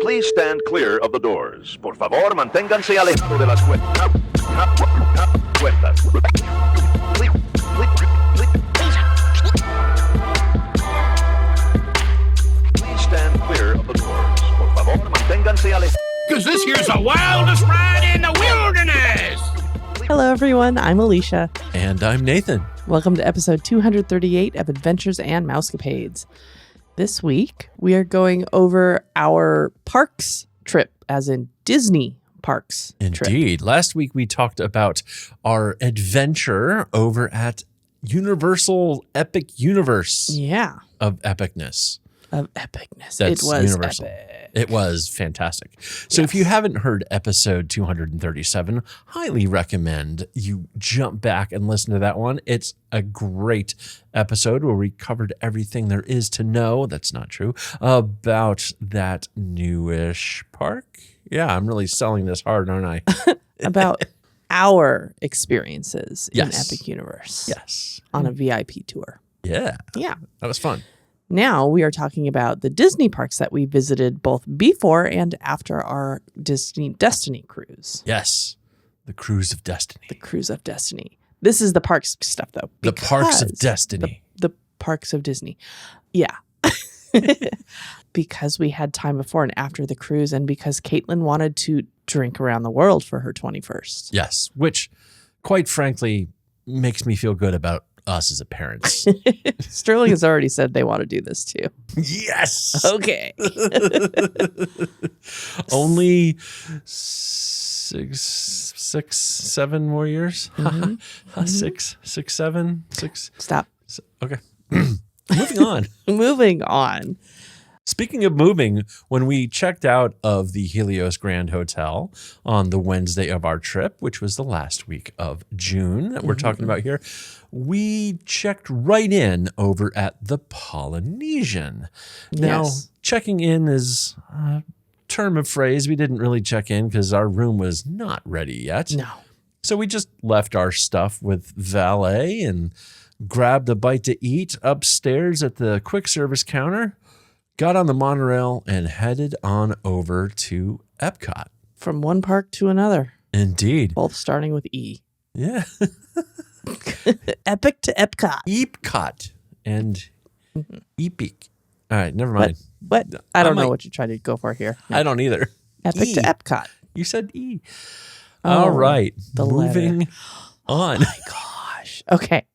Please stand clear of the doors. Por favor, manténganse alejado de las puertas. Please stand clear of the doors. Por favor, manténganse alejados. Because this here's the wildest ride in the wilderness. Hello, everyone. I'm Alicia. And I'm Nathan. Welcome to episode 238 of Adventures and Mousecapades. This week, we are going over our parks trip, as in Disney parks Indeed. trip. Last week, we talked about our adventure over at Universal Epic Universe of epicness. Of epicness. That's it was Universal. epic. It was fantastic. So if you haven't heard episode 237, highly recommend you jump back and listen to that one. It's a great episode where we covered everything there is to know. That's not true. About that newish park. Yeah, I'm really selling this hard, aren't I? About our experiences in Yes. Epic Universe. Yes. On a VIP tour. Yeah. Yeah. That was fun. Now we are talking about the Disney parks that we visited both before and after our Disney Destiny cruise. Yes. The Cruise of Destiny. The Cruise of Destiny. This is the parks stuff, though. The Parks of because Destiny. The parks of Disney. Yeah. Because we had time before and after the cruise, and because Caitlin wanted to drink around the world for her 21st. Yes. Which, quite frankly, makes me feel good about us as a parents. Sterling has already said they want to do this too. Yes. Okay. Only 6, 7 more years. Mm-hmm. 6, 7, 6. Stop. Okay. Moving on. Moving on. Speaking of moving, when we checked out of the Helios Grand Hotel on the Wednesday of our trip, which was the last week of June that we're talking about here, we checked right in over at the Polynesian. Now, Yes. checking in is a term of phrase. We didn't really check in because our room was not ready yet. No. So we just left our stuff with valet and grabbed a bite to eat upstairs at the quick service counter, got on the monorail, and headed on over to EPCOT. From one park to another. Indeed. Both starting with E. Yeah. Epic to Epcot. EPCOT and EPIC. All right, never mind. What? I don't know might- what you're trying to go for here. I don't either. Epic E. to Epcot. You said E. Oh, All right. the Moving on. My gosh. Okay.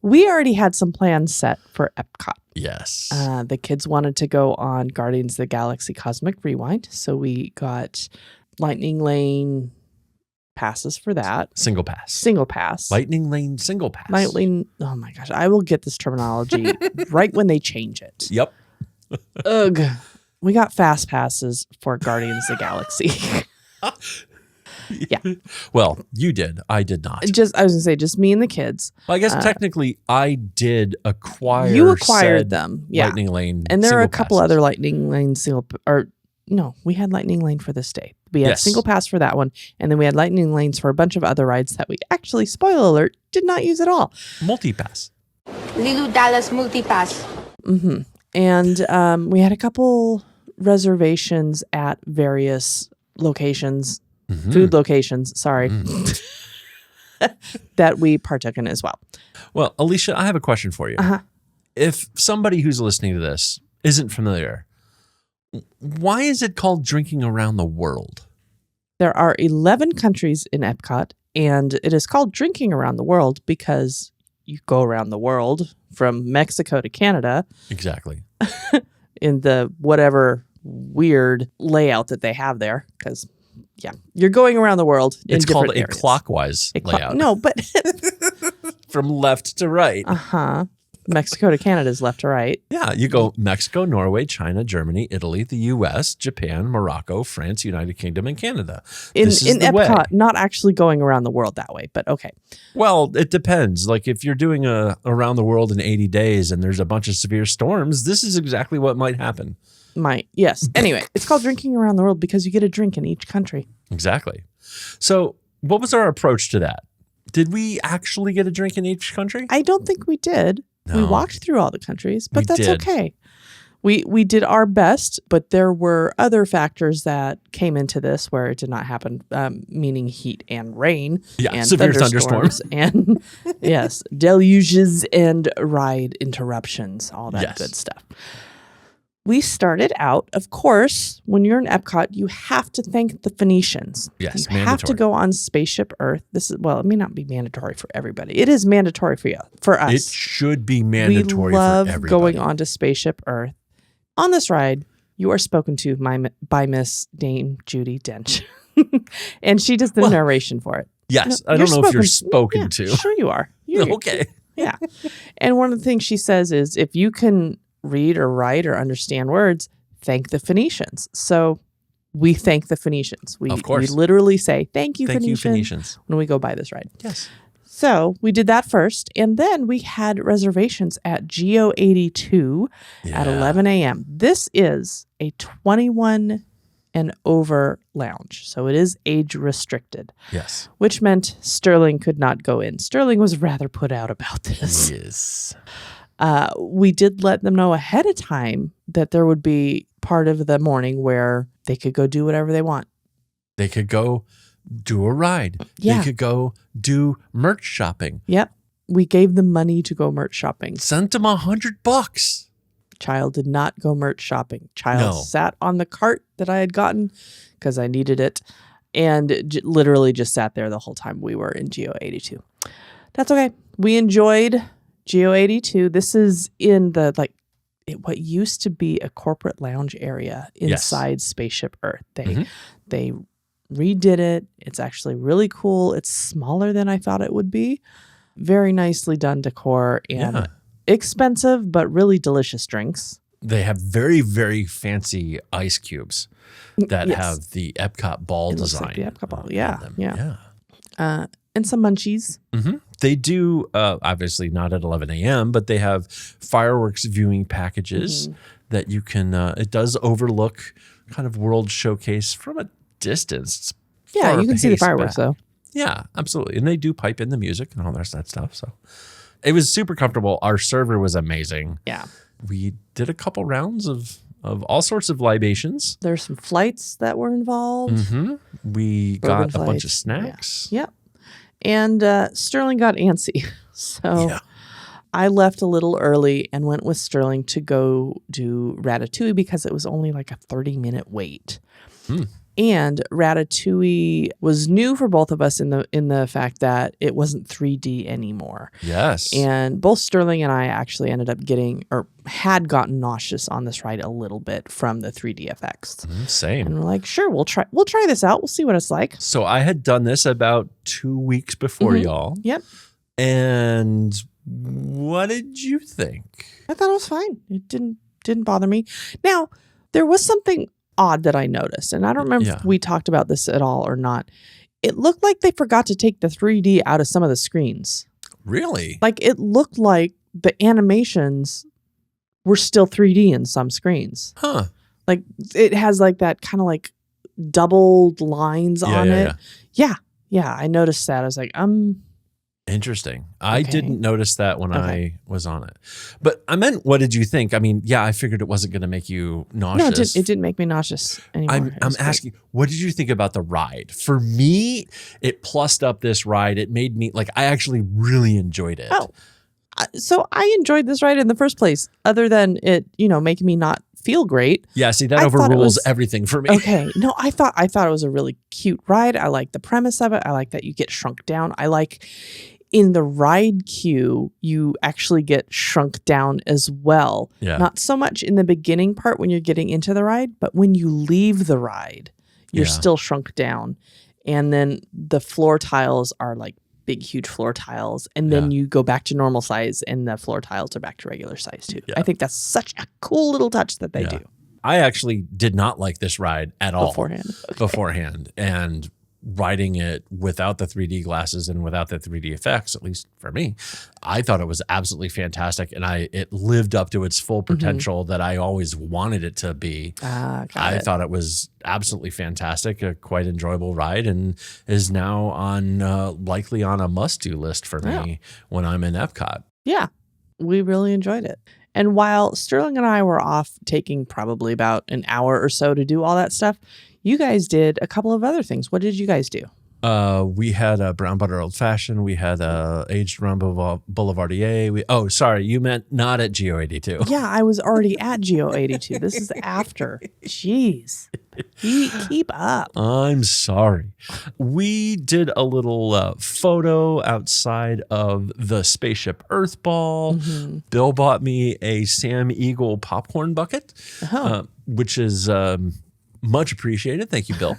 We already had some plans set for Epcot. Yes. The kids wanted to go on Guardians of the Galaxy Cosmic Rewind, so we got Lightning Lane passes for that. Single pass. Single pass. Lightning Lane single pass. Lightning. Oh my gosh, I will get this terminology right when they change it. Yep. Ugh. We got fast passes for Guardians of the Galaxy. Yeah. Well, you did. I did not. I was gonna say, just me and the kids. Well, I guess technically I did acquire. You acquired said them, yeah. Lightning Lane. And there are a single couple passes. other Lightning Lane we had Lightning Lane for this day. We had Yes. single pass for that one, and then we had Lightning Lanes for a bunch of other rides that we actually, spoiler alert, did not use at all. multi-pass. Lilu Dallas Multipass. Mm-hmm. And we had a couple reservations at various locations, food locations, sorry, that we partook in as well. Well, Alicia, I have a question for you. Uh-huh. If somebody who's listening to this isn't familiar, why is it called Drinking Around the World? There are 11 countries in Epcot, and it is called Drinking Around the World because you go around the world from Mexico to Canada Exactly. in the whatever weird layout that they have there. Because, yeah, you're going around the world in It's different called areas. a clockwise layout. No, but From left to right. Mexico to Canada is left to right. Yeah, you go Mexico, Norway, China, Germany, Italy, the U.S., Japan, Morocco, France, United Kingdom, and Canada. In This is the Epcot, way. not actually going around the world that way, but okay. Well, it depends. Like if you're doing a around the world in 80 days and there's a bunch of severe storms, this is exactly what might happen. Yes. Anyway, it's called Drinking Around the World because you get a drink in each country. Exactly. So what was our approach to that? Did we actually get a drink in each country? I don't think we did. We No. walked through all the countries, but We that's did. okay. We did our best, but there were other factors that came into this where it did not happen, meaning heat and rain and severe thunderstorms and yes, deluges and ride interruptions, all that good stuff. We started out, of course, when you're in Epcot, you have to thank the Phoenicians. Yes, you have to go on Spaceship Earth. It may not be mandatory for everybody. It is mandatory for us. It should be mandatory we love for everybody. going on to Spaceship Earth. On this ride, you are spoken to by Miss Dame Judi Dench. And she does the narration for it. Yes. I don't know if you're spoken to. Sure you are. Okay. Yeah. And one of the things she says is, if you can read or write or understand words, thank the Phoenicians. So we thank the Phoenicians. Of course. We literally say, thank you, Thank you, Phoenicians, Phoenicians. when we go by this ride. Yes. So we did that first, and then we had reservations at GO 82 at 11 a.m. This is a 21 and over lounge, so it is age restricted. Yes. Which meant Sterling could not go in. Sterling was rather put out about this. Yes. We did let them know ahead of time that there would be part of the morning where they could go do whatever they want. They could go do a ride. Yeah. They could go do merch shopping. Yep. We gave them money to go merch shopping. Sent them $100. Child did not go merch shopping. Child sat on the cart that I had gotten because I needed it and literally just sat there the whole time we were in GO 82. That's okay. We enjoyed GO 82. This is in the what used to be a corporate lounge area inside Spaceship Earth. They redid it. It's actually really cool. It's smaller than I thought it would be. Very nicely done decor and expensive, but really delicious drinks. They have very, very fancy ice cubes that have the Epcot ball design. Like the Epcot ball. And some munchies. Mm-hmm. They do, obviously not at 11 a.m., but they have fireworks viewing packages that you can, it does overlook kind of World Showcase from a distance. Yeah, you can see the fireworks though. Yeah, absolutely. And they do pipe in the music and all that stuff. So it was super comfortable. Our server was amazing. Yeah. We did a couple rounds of all sorts of libations. There's some flights that were involved. Mm-hmm. We got a bunch of snacks. Yeah. Yep. And Sterling got antsy. So I left a little early and went with Sterling to go do Ratatouille because it was only like a 30-minute wait. And Ratatouille was new for both of us in the fact that it wasn't 3D anymore. Yes. And both Sterling and I actually ended up had gotten nauseous on this ride a little bit from the 3D effects. Same. And we're like, sure, we'll try this out. We'll see what it's like. So I had done this about 2 weeks before y'all. Yep. And what did you think? I thought it was fine. It didn't bother me. Now, there was something odd that I noticed, and I don't remember if we talked about this at all or not. It looked like they forgot to take the 3D out of some of the screens. Really? Like it looked like the animations were still 3D in some screens. Huh. Like it has like that kind of like doubled lines on it. Yeah. I noticed that. I was like, Interesting. I didn't notice that when I was on it. But I meant, what did you think? I mean, I figured it wasn't going to make you nauseous. No, it didn't make me nauseous anymore. I'm asking, what did you think about the ride? For me, it plussed up this ride. It made me, I actually really enjoyed it. Oh, so I enjoyed this ride in the first place, other than it, making me not feel great. Yeah, see, that overrules everything for me. Okay. No, I thought it was a really cute ride. I like the premise of it. I like that you get shrunk down. I like in the ride queue, you actually get shrunk down as well. Yeah. Not so much in the beginning part when you're getting into the ride, but when you leave the ride, you're still shrunk down. And then the floor tiles are like big, huge floor tiles. And then you go back to normal size and the floor tiles are back to regular size too. Yeah. I think that's such a cool little touch that they do. I actually did not like this ride at all beforehand. And riding it without the 3D glasses and without the 3D effects, at least for me, I thought it was absolutely fantastic. And it lived up to its full potential that I always wanted it to be. I thought it was absolutely fantastic, a quite enjoyable ride, and is now likely on a must-do list for me when I'm in Epcot. Yeah, we really enjoyed it. And while Sterling and I were off taking probably about an hour or so to do all that stuff, you guys did a couple of other things. What did you guys do? We had a brown butter old fashioned. We had a aged rum boulevardier. Oh, sorry, you meant not at Geo 82. Yeah, I was already at Geo 82. This is after. Jeez, keep up. I'm sorry. We did a little photo outside of the Spaceship Earth ball. Mm-hmm. Bill bought me a Sam Eagle popcorn bucket, which is much appreciated. Thank you, Bill.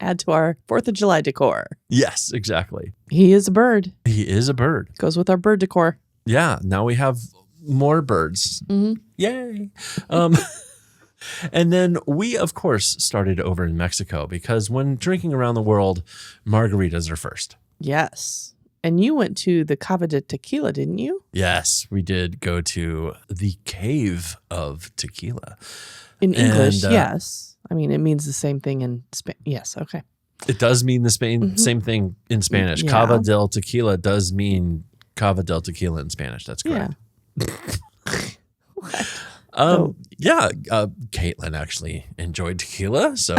Add to our 4th of July decor. Yes, exactly. He is a bird. He is a bird. Goes with our bird decor. Yeah, now we have more birds. Mm-hmm. Yay. And then we, of course, started over in Mexico because when drinking around the world, margaritas are first. Yes. And you went to the Cava de Tequila, didn't you? Yes, we did go to the Cave of Tequila. In English, yes. I mean, it means the same thing in Spanish. Yes, okay. It does mean the same thing in Spanish. Yeah. Cava del Tequila does mean Cava del Tequila in Spanish. That's correct. Yeah. Caitlin actually enjoyed tequila, so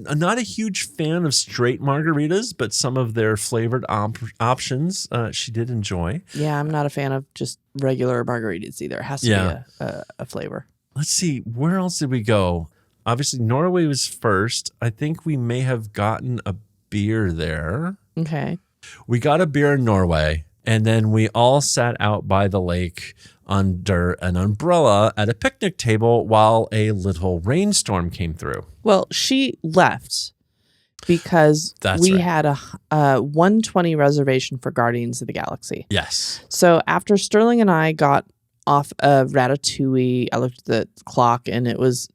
I'm not a huge fan of straight margaritas, but some of their flavored options she did enjoy. Yeah, I'm not a fan of just regular margaritas either. It has to be a flavor. Let's see, where else did we go? Obviously, Norway was first. I think we may have gotten a beer there. Okay. We got a beer in Norway, and then we all sat out by the lake under an umbrella at a picnic table while a little rainstorm came through. Well, she left because we had a 1:20 reservation for Guardians of the Galaxy. Yes. So after Sterling and I got off of Ratatouille, I looked at the clock, and it was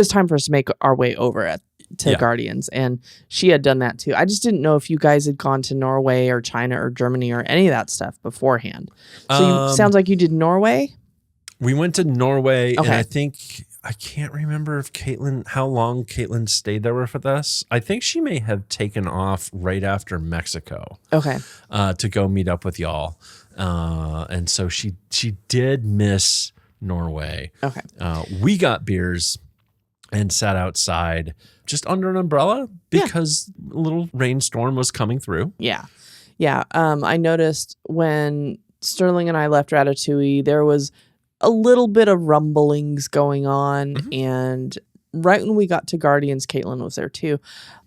time for us to make our way over to Guardians, and she had done that too. I just didn't know if you guys had gone to Norway or China or Germany or any of that stuff beforehand. So sounds like you did Norway? We went to Norway, Okay. and I can't remember if how long Caitlin stayed there with us. I think she may have taken off right after Mexico. Okay. To go meet up with y'all. And so she did miss Norway. Okay. We got beers and sat outside just under an umbrella because a little rainstorm was coming through. Yeah. Yeah. I noticed when Sterling and I left Ratatouille, there was a little bit of rumblings going on. Mm-hmm. And right when we got to Guardians, Caitlin was there too.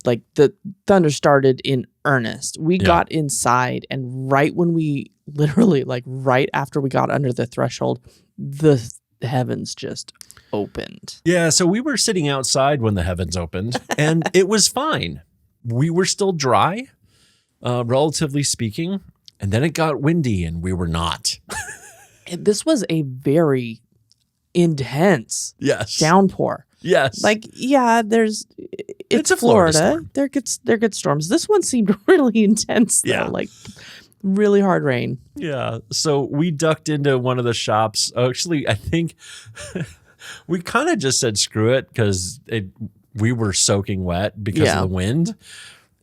Like the thunder started in earnest. We got inside, and right when we literally, like right after we got under the threshold, the heavens just opened. Yeah, so we were sitting outside when the heavens opened, and it was fine. We were still dry, relatively speaking, and then it got windy, and we were not. This was a very intense downpour. Yes. Like, yeah, it's a Florida storm. There gets storms. This one seemed really intense though. Like really hard rain. Yeah. So we ducked into one of the shops. Actually, I think we kind of just said screw it because we were soaking wet because of the wind.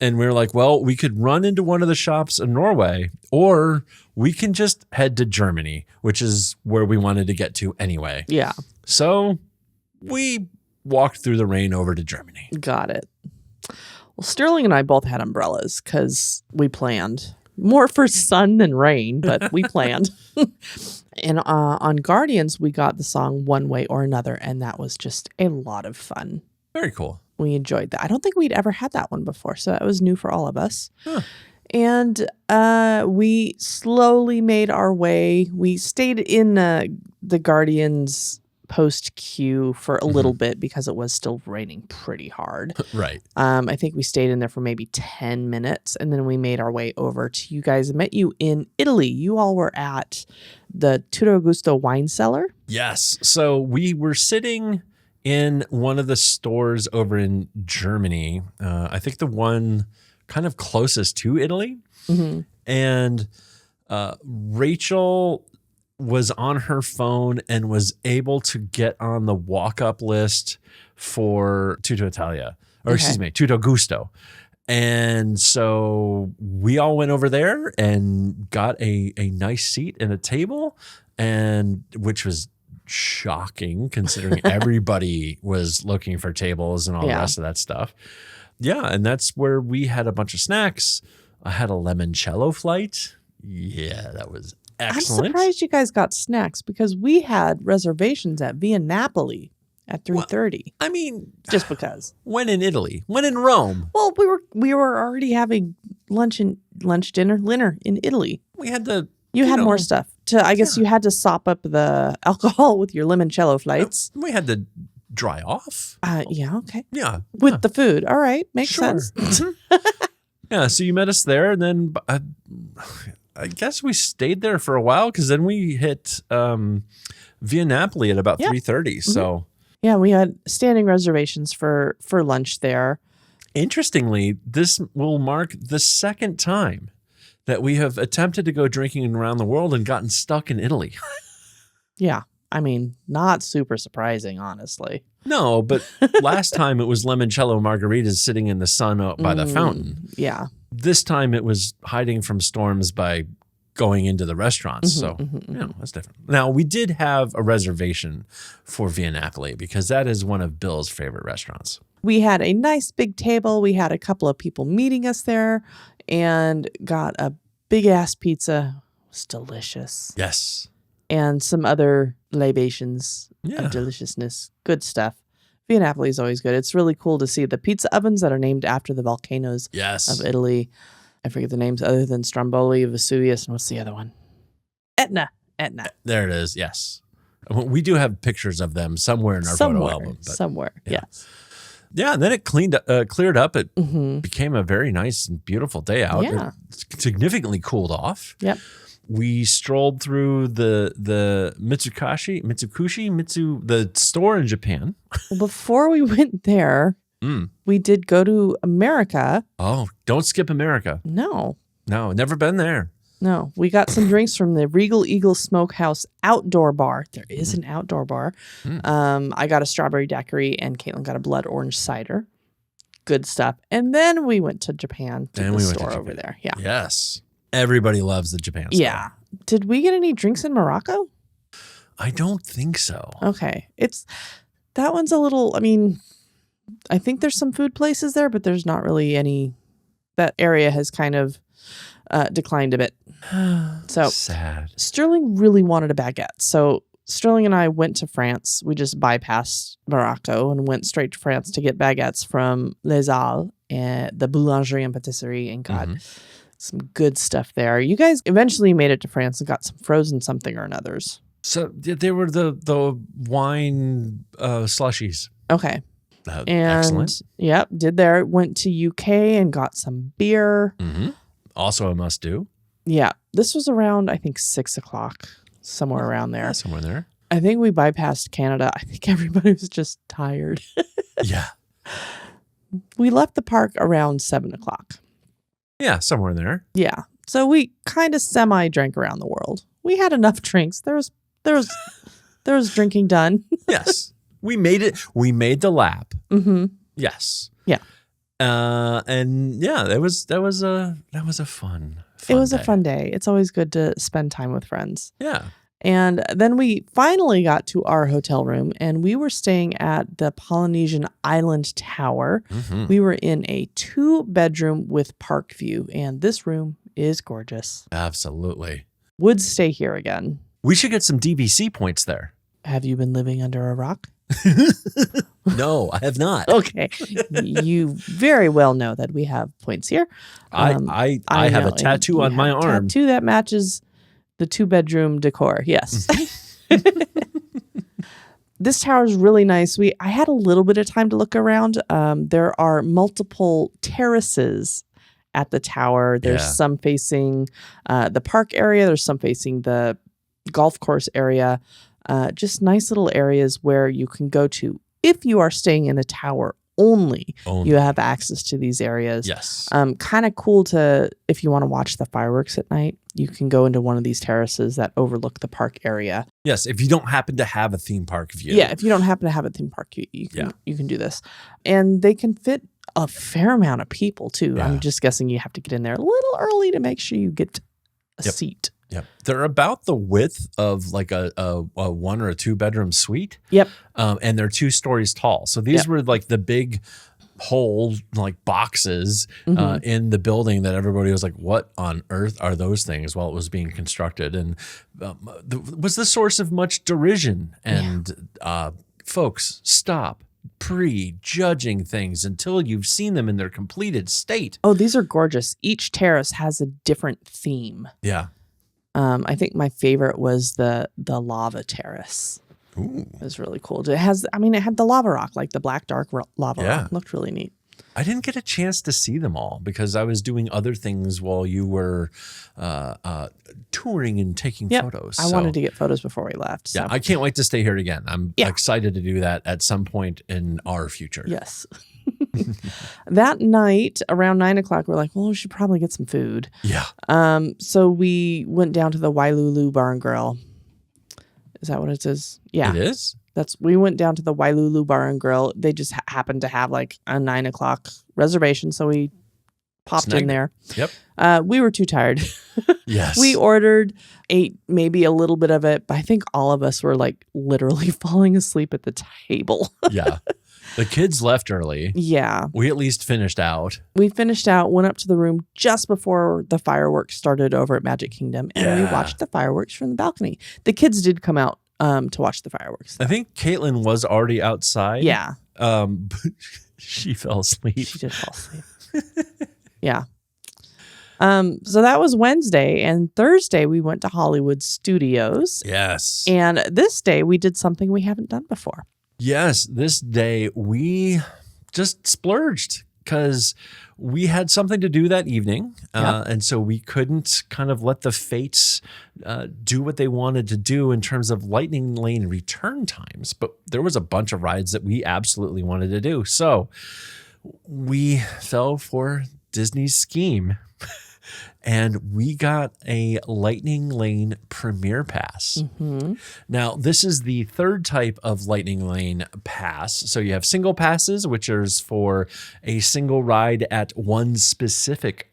And we were like, well, we could run into one of the shops in Norway, or we can just head to Germany, which is where we wanted to get to anyway. Yeah. So we walked through the rain over to Germany. Got it. Well, Sterling and I both had umbrellas because we planned. More for sun than rain, but we planned. And on Guardians, we got the song One Way or Another, and that was just a lot of fun. Very cool. We enjoyed that. I don't think we'd ever had that one before, so that was new for all of us. Huh. And we slowly made our way. We stayed in the Guardians post queue for a little bit because it was still raining pretty hard. Right. I think we stayed in there for maybe 10 minutes, and then we made our way over to you guys. I met you in Italy. You all were at the Tutto Gusto wine cellar. Yes. So we were sitting in one of the stores over in Germany. I think the one kind of closest to Italy. Mm-hmm. And Rachel was on her phone and was able to get on the walk-up list for Tutto Italia, or excuse me, Tutto Gusto. And so we all went over there and got a nice seat and a table and which was shocking considering everybody was looking for tables and all the rest of that stuff. Yeah, and that's where we had a bunch of snacks. I had a limoncello flight. Yeah, that was excellent. I'm surprised you guys got snacks because we had reservations at Via Napoli at 3:30. I mean, just because. When in Italy? When in Rome? Well, we were already having dinner in Italy. We had the You had more stuff. I guess you had to sop up the alcohol with your limoncello flights. We had to dry off. Yeah, okay. Yeah. With the food. All right. Makes sense. Yeah, so you met us there, and then I guess we stayed there for a while because then we hit Via Napoli at about 3:30. So yeah, we had standing reservations for lunch there. Interestingly, this will mark the second time that we have attempted to go drinking around the world and gotten stuck in Italy. Yeah. I mean, not super surprising, honestly. No, but last time it was limoncello margaritas sitting in the sun out by the fountain. Yeah. This time it was hiding from storms by going into the restaurants. That's different. Now, we did have a reservation for Via Napoli because that is one of Bill's favorite restaurants. We had a nice big table. We had a couple of people meeting us there and got a big ass pizza. It was delicious. Yes. And some other libations of deliciousness. Good stuff. Via Napoli is always good. It's really cool to see the pizza ovens that are named after the volcanoes of Italy. I forget the names other than Stromboli, Vesuvius, and what's the other one? Etna. There it is. Yes. We do have pictures of them somewhere in our photo album. Somewhere. Yes. Yeah, and then it cleared up. It became a very nice and beautiful day out. Yeah. It significantly cooled off. Yep. We strolled through the the store in Japan. Well, before we went there, we did go to America. Oh, don't skip America. No, never been there. No, we got some drinks from the Regal Eagle Smokehouse outdoor bar. There is an outdoor bar. I got a strawberry daiquiri and Caitlin got a blood orange cider. Good stuff. And then we went to Japan to the store over there. Yeah. Yes. Everybody loves the Japan store. Yeah. Did we get any drinks in Morocco? I don't think so. Okay. That one's a little, I mean, I think there's some food places there, but there's not really any. That area has kind of declined a bit. So sad. Sterling really wanted a baguette. So Sterling and I went to France. We just bypassed Morocco and went straight to France to get baguettes from Les Halles and the Boulangerie and Patisserie and got some good stuff there. You guys eventually made it to France and got some frozen something or another's. So they were the wine slushies. Okay. And excellent. Yep, did there. Went to UK and got some beer. Also a must do. Yeah, this was around, I think, 6 o'clock, somewhere around there. Yeah, somewhere there. I think we bypassed Canada. I think everybody was just tired. Yeah. We left the park around 7 o'clock. Yeah, somewhere in there. Yeah. So we kind of semi-drank around the world. We had enough drinks. There was drinking done. Yes. We made it. We made the lap. Yes. Yeah. And yeah, that was a fun it was day. a fun day. It's always good to spend time with friends. Yeah. And then we finally got to our hotel room and we were staying at the Polynesian Island Tower. We were in a 2-bedroom with park view and this room is gorgeous. Absolutely. Would stay here again. We should get some DVC points there. Have you been living under a rock? No, I have not. Okay. You very well know that we have points here. I have a tattoo on my arm. Tattoo that matches the 2-bedroom decor. Yes. This tower is really nice. I had a little bit of time to look around. There are multiple terraces at the tower. There's some facing the park area. There's some facing the golf course area. Just nice little areas where you can go to if you are staying in the tower only. You have access to these areas. Yes. Kind of cool if you want to watch the fireworks at night, you can go into one of these terraces that overlook the park area. Yes. If you don't happen to have a theme park view. Yeah. If you don't happen to have a theme park, you can do this. And they can fit a fair amount of people too. Yeah. I'm just guessing you have to get in there a little early to make sure you get a seat. Yeah, they're about the width of like a 1 or a 2 bedroom suite. Yep. And they're 2 stories tall. So these were like the big whole like boxes in the building that everybody was like, what on earth are those things while it was being constructed? And was the source of much derision. And folks, stop prejudging things until you've seen them in their completed state. Oh, these are gorgeous. Each terrace has a different theme. Yeah. I think my favorite was the lava terrace. Ooh. It was really cool. It had the lava rock, like the black dark lava rock. It looked really neat. I didn't get a chance to see them all because I was doing other things while you were touring and taking photos. I wanted to get photos before we left. So. Yeah, I can't wait to stay here again. I'm excited to do that at some point in our future. Yes. That night around 9 o'clock, we're like, well, we should probably get some food. Yeah. So we went down to the Wailulu Bar and Grill. Is that what it is? Yeah. It is? We went down to the Wailulu Bar and Grill. They just happened to have like a 9 o'clock reservation. So we popped in there. Yep. We were too tired. Yes. We ordered, ate maybe a little bit of it, but I think all of us were like literally falling asleep at the table. Yeah. The kids left early. Yeah. We at least finished out. We finished out, went up to the room just before the fireworks started over at Magic Kingdom, and we watched the fireworks from the balcony. The kids did come out to watch the fireworks, though. I think Caitlin was already outside. Yeah. But she fell asleep. She did fall asleep. Yeah. So that was Wednesday, and Thursday we went to Hollywood Studios. Yes. And this day we did something we haven't done before. Yes, this day we just splurged because we had something to do that evening. And so we couldn't kind of let the fates do what they wanted to do in terms of Lightning Lane return times. But there was a bunch of rides that we absolutely wanted to do. So we fell for Disney's scheme. And we got a Lightning Lane Premier Pass. Mm-hmm. Now, this is the third type of Lightning Lane pass. So you have single passes, which is for a single ride at one specific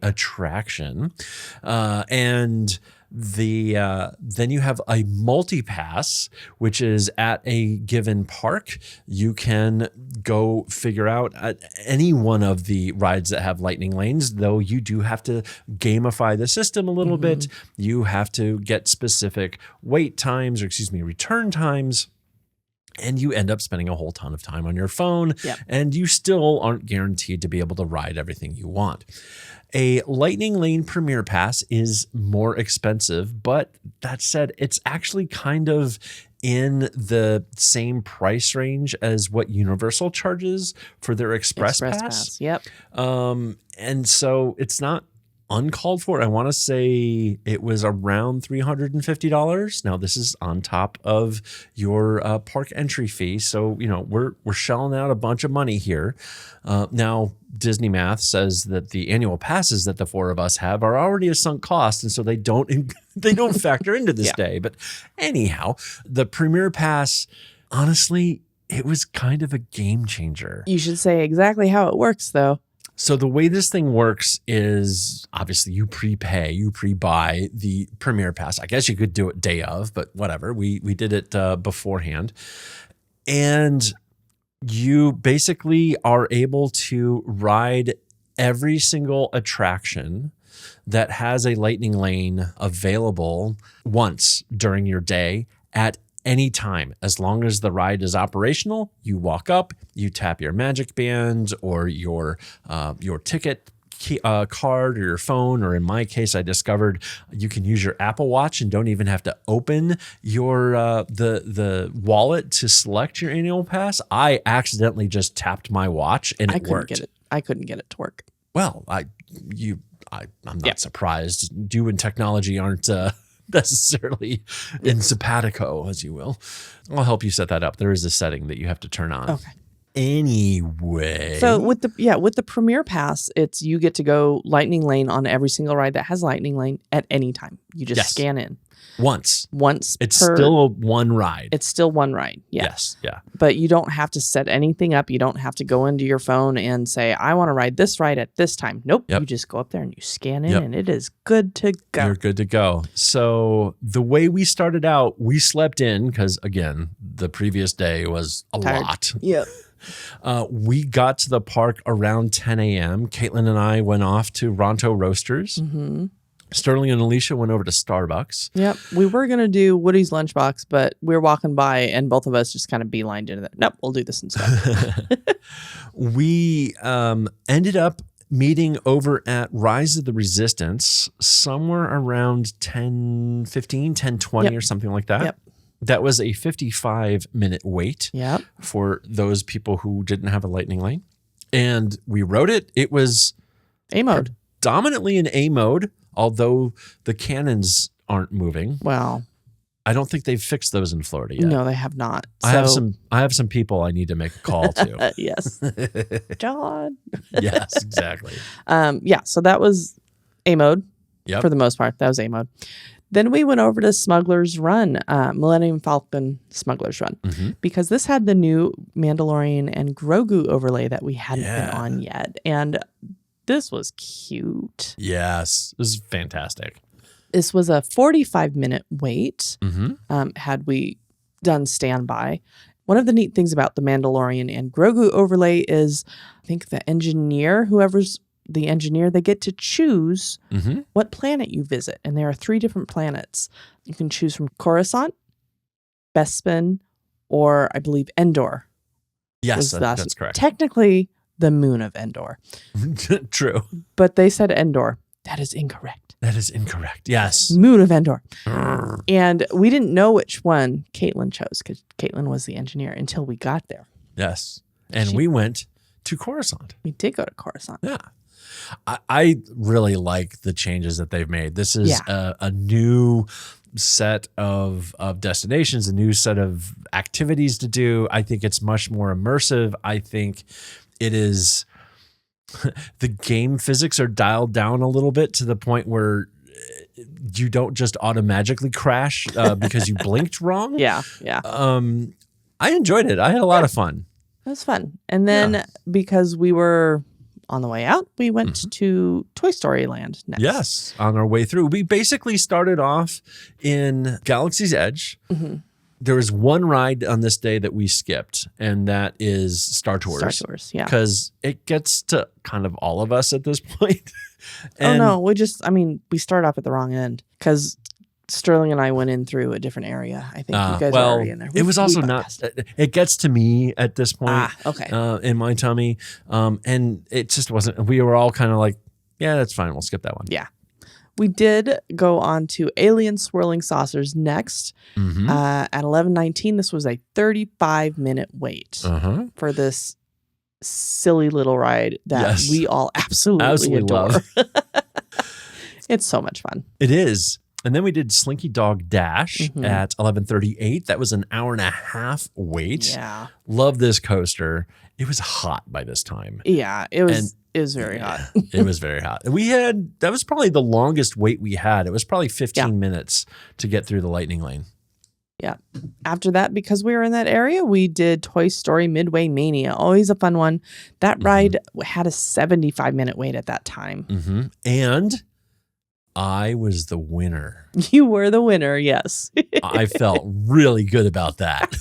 attraction. And then you have a multi-pass, which is at a given park. You can go figure out any one of the rides that have lightning lanes, though you do have to gamify the system a little bit. You have to get specific return times. And you end up spending a whole ton of time on your phone, and you still aren't guaranteed to be able to ride everything you want. A Lightning Lane Premier Pass is more expensive, but that said, it's actually kind of in the same price range as what Universal charges for their Express Pass. Yep. And so it's not uncalled for. I want to say it was around $350. Now this is on top of your park entry fee. So, we're shelling out a bunch of money here. Now Disney math says that the annual passes that the four of us have are already a sunk cost. And so they don't factor into this day. But anyhow, the Premier Pass, honestly, it was kind of a game changer. You should say exactly how it works, though. So the way this thing works is obviously you pre-buy the Premier Pass. I guess you could do it day of, but whatever. We did it beforehand. And you basically are able to ride every single attraction that has a lightning lane available once during your day at any time. As long as the ride is operational, you walk up, you tap your Magic Band or your ticket card or your phone, or in my case, I discovered you can use your Apple Watch and don't even have to open your the wallet to select your annual pass. I accidentally just tapped my watch and it worked. I couldn't get it to work. Well, I'm not surprised. You and technology aren't necessarily in simpatico, as you will. I'll help you set that up. There is a setting that you have to turn on. Okay. Anyway. So with the Premier Pass, it's you get to go Lightning Lane on every single ride that has Lightning Lane at any time. You just scan in. Once. It's per, still one ride. It's still one ride. Yeah. Yes. Yeah. But you don't have to set anything up. You don't have to go into your phone and say, I want to ride this ride at this time. Nope. Yep. You just go up there and you scan in Yep. and it is good to go. You're good to go. So the way we started out, we slept in because, again, the previous day was a Tired. lot. Yep. We got to the park around 10 a.m. Caitlin and I went off to Ronto Roasters. Mm-hmm. Sterling and Alicia went over to Starbucks. Yep. We were going to do Woody's Lunchbox, but we were walking by and both of us just kind of beelined into that. Nope, we'll do this instead. We ended up meeting over at Rise of the Resistance somewhere around 10:15, 10:20 Yep. or something like that. Yep. That was a 55-minute wait Yep. for those people who didn't have a lightning lane. And we rode it. It was A mode. predominantly in A mode, although the cannons aren't moving. Well, I don't think they've fixed those in Florida yet. no, they have not. I have some people I need to make a call to. Yes. John. Yes, exactly. Yeah, so that was A mode Yep. for the most part. That was A mode. Then we went over to Smuggler's Run, Millennium Falcon Smuggler's Run, Mhm. because this had the new Mandalorian and Grogu overlay that we hadn't been Yeah. on yet. And this was cute. Yes, this is fantastic. This was a 45-minute wait, Mm-hmm. had we done standby. One of the neat things about the Mandalorian and Grogu overlay is, I think the engineer, whoever's the engineer, they get to choose Mm-hmm. what planet you visit. And there are 3 different planets. You can choose from Coruscant, Bespin, or I believe Endor. Yes, was that's correct. Technically the moon of Endor, True. but they said Endor. That is incorrect. That is incorrect. Yes. Moon of Endor. And we didn't know which one Caitlin chose because Caitlin was the engineer until we got there. Yes. And She- we went to Coruscant. We did go to Coruscant. Yeah. I really like the changes that they've made. This is Yeah. a new set of destinations, a new set of activities to do. I think it's much more immersive. I think it is the game physics are dialed down a little bit to the point where you don't just automatically crash because you blinked wrong. Yeah. I enjoyed it. I had a lot of fun. It was fun. And then because we were on the way out, we went to Toy Story Land next. Yes, on our way through. We basically started off in Galaxy's Edge. Mm-hmm. There was one ride on this day that we skipped, and that is Star Tours. Star Tours, yeah. Because it gets to kind of all of us at this point. Oh, no. We started off at the wrong end because Sterling and I went in through a different area. I think you guys were well, already in there. it was also not, bypassed it. it gets to me at this point Okay. in my tummy. And it just wasn't, we were all kind of like, yeah, that's fine. We'll skip that one. Yeah. We did go on to Alien Swirling Saucers next. Mm-hmm. At 11:19, this was a 35-minute wait Uh-huh. for this silly little ride that Yes. we all absolutely adore. love. It's so much fun. It is. And then we did Slinky Dog Dash Mhm. at 11:38. That was an hour and a half wait. Yeah. Love this coaster. It was hot by this time. Yeah. It was very Yeah, hot. It was very hot. That was probably the longest wait we had. It was probably 15 minutes to get through the lightning lane. Yeah. After that, because we were in that area, we did Toy Story Midway Mania. Always a fun one. That ride had a 75-minute wait at that time. Mm-hmm. And I was the winner. You were the winner, yes. I felt really good about that.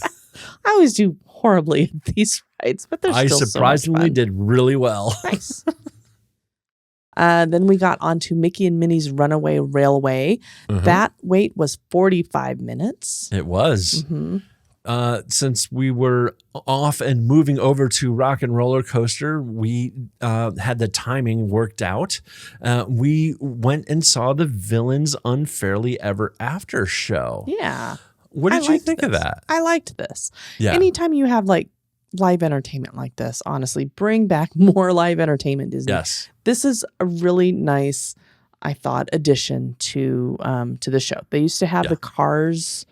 I always do horribly at these rides, but they're I still surprisingly so much fun. did really well. Nice. Then we got onto Mickey and Minnie's Runaway Railway. Mhm. That wait was 45 minutes. It was. Mm-hmm. Since we were off and moving over to Rock and Roller Coaster, we had the timing worked out. We went and saw the Villains Unfairly Ever After show. Yeah. What did I you liked think of this. that? I liked this. Yeah. Anytime you have like live entertainment like this, honestly, bring back more live entertainment, Disney. Yes. This is a really nice, I thought, addition to the show. They used to have the Cars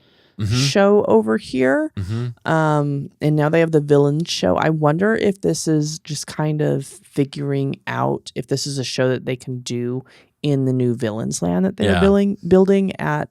show over here, and now they have the Villains show. I wonder if this is just kind of figuring out if this is a show that they can do in the new Villains Land that they're Yeah. building at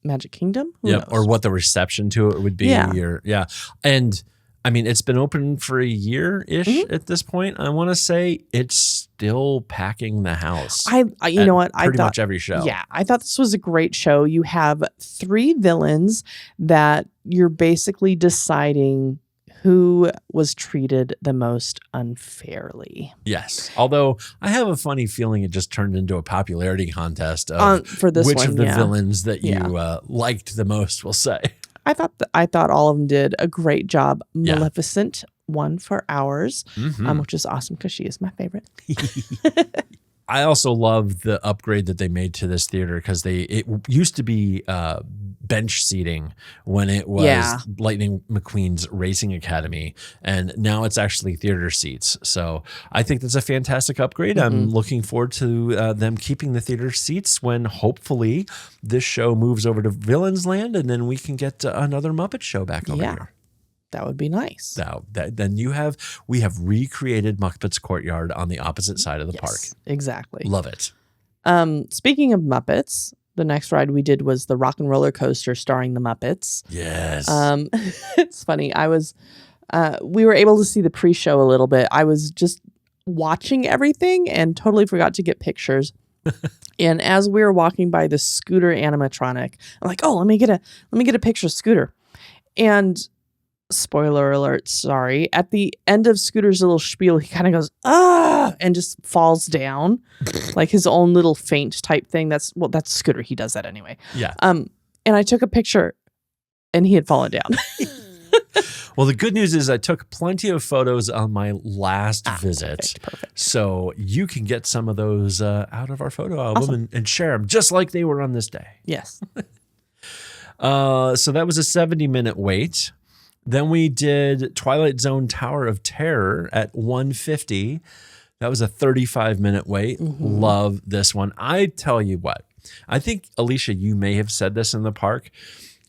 Magic Kingdom. Who knows? Or what the reception to it would be. Yeah. And I mean, it's been open for a year-ish at this point. I want to say it's still packing the house. You know what? Pretty much every show. Yeah, I thought this was a great show. You have 3 villains that you're basically deciding who was treated the most unfairly. Yes. Although I have a funny feeling it just turned into a popularity contest of for this which one, of the yeah. villains that you liked the most, we'll say. I thought all of them did a great job. Yeah. Maleficent won for ours, Mhm. which is awesome because she is my favorite. I also love the upgrade that they made to this theater because it used to be bench seating when it was Lightning McQueen's Racing Academy, and now it's actually theater seats. So I think that's a fantastic upgrade. I'm looking forward to them keeping the theater seats when hopefully this show moves over to Villains Land, and then we can get another Muppet show back over here. That would be nice. Now, then we have recreated Muppets Courtyard on the opposite side of the park. Exactly. Love it. Speaking of Muppets, the next ride we did was the Rock and Roller Coaster starring the Muppets. Yes. It's funny. We were able to see the pre-show a little bit. I was just watching everything and totally forgot to get pictures. And as we were walking by the Scooter animatronic, I'm like, oh, let me get a picture of Scooter. And spoiler alert, sorry. At the end of Scooter's little spiel, he kind of goes, and just falls down. Like his own little faint type thing. That's Scooter. He does that anyway. Yeah. And I took a picture and he had fallen down. Well, the good news is I took plenty of photos on my last visit. Perfect. So you can get some of those out of our photo album and share them just like they were on this day. Yes. So that was a 70-minute wait. Then we did Twilight Zone Tower of Terror at 150. That was a 35-minute wait. Love this one. I tell you what, I think, Alicia, you may have said this in the park,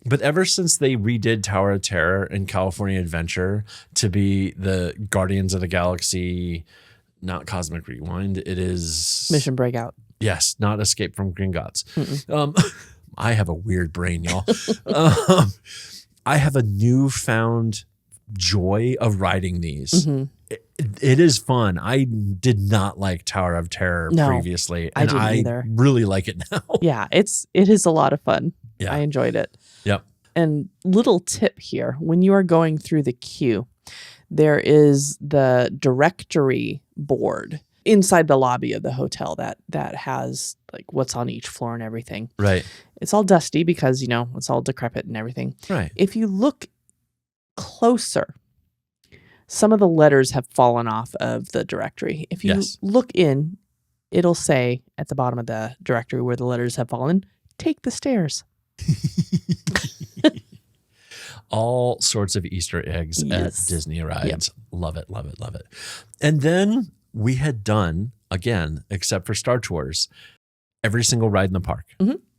but ever since they redid Tower of Terror and California Adventure to be the Guardians of the Galaxy, not Cosmic Rewind, it is... Mission Breakout. Yes, not Escape from Gringotts. I have a weird brain, y'all. I have a newfound joy of riding these. It is fun. I did not like Tower of Terror previously, and I didn't either. Really like it now. Yeah, it is a lot of fun. Yeah. I enjoyed it. Yep. And little tip here, when you are going through the queue, there is the directory board inside the lobby of the hotel that has like what's on each floor and everything. Right. It's all dusty because, it's all decrepit and everything. Right. If you look closer, some of the letters have fallen off of the directory. If you look in, it'll say at the bottom of the directory where the letters have fallen, take the stairs. All sorts of Easter eggs at Disney rides. Yep. Love it, love it, love it. And then we had done, again, except for Star Tours, every single ride in the park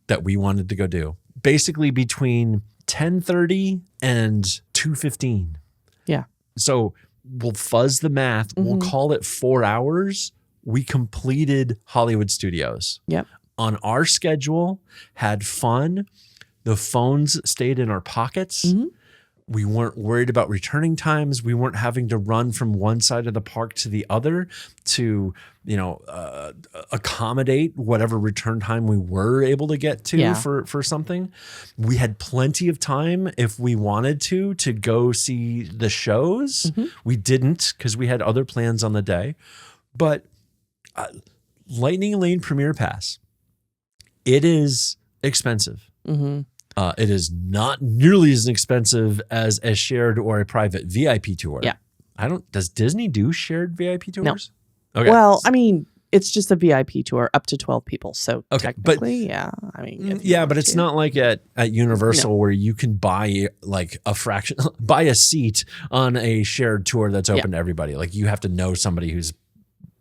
that we wanted to go do. Basically between 10:30 and 2:15. Yeah. So we'll fuzz the math. We'll call it 4 hours. We completed Hollywood Studios. Yep. On our schedule, had fun. The phones stayed in our pockets. We weren't worried about returning times. We weren't having to run from one side of the park to the other to, accommodate whatever return time we were able to get to for something. We had plenty of time if we wanted to go see the shows. We didn't because we had other plans on the day. But Lightning Lane Premier Pass, it is expensive. It is not nearly as expensive as a shared or a private VIP tour. Yeah. Does Disney do shared VIP tours? No. Okay. Well, I mean, it's just a VIP tour up to 12 people. So technically, but it's not like at Universal where you can buy like a fraction, buy a seat on a shared tour that's open to everybody. Like you have to know somebody who's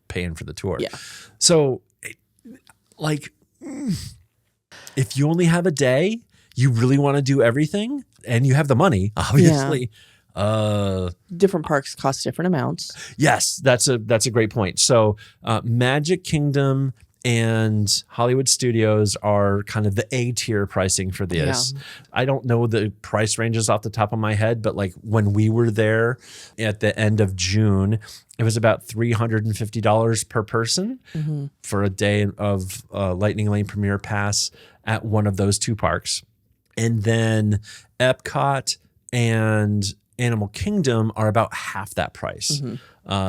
paying for the tour. Yeah. So like if you only have a day, you really want to do everything and you have the money, obviously. Different parks cost different amounts. Yes, that's a great point. So Magic Kingdom and Hollywood Studios are kind of the A tier pricing for this. I don't know the price ranges off the top of my head, but like when we were there at the end of June, it was about $350 per person for a day of Lightning Lane Premier Pass at one of those two parks. And then Epcot and Animal Kingdom are about half that price.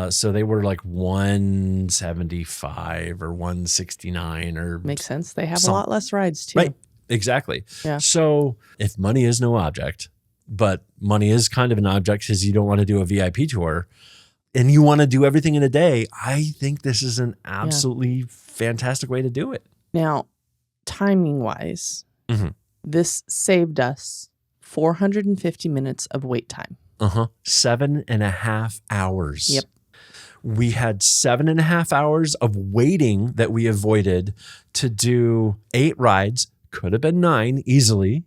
So they were like $175 or $169 or makes sense. They have a lot less rides too. Right. Exactly. Yeah. So if money is no object, but money is kind of an object because you don't want to do a VIP tour and you want to do everything in a day, I think this is an absolutely fantastic way to do it. Now, timing wise, this saved us 450 minutes of wait time. 7.5 hours. Yep. We had 7.5 hours of waiting that we avoided to do 8 rides. Could have been 9 easily.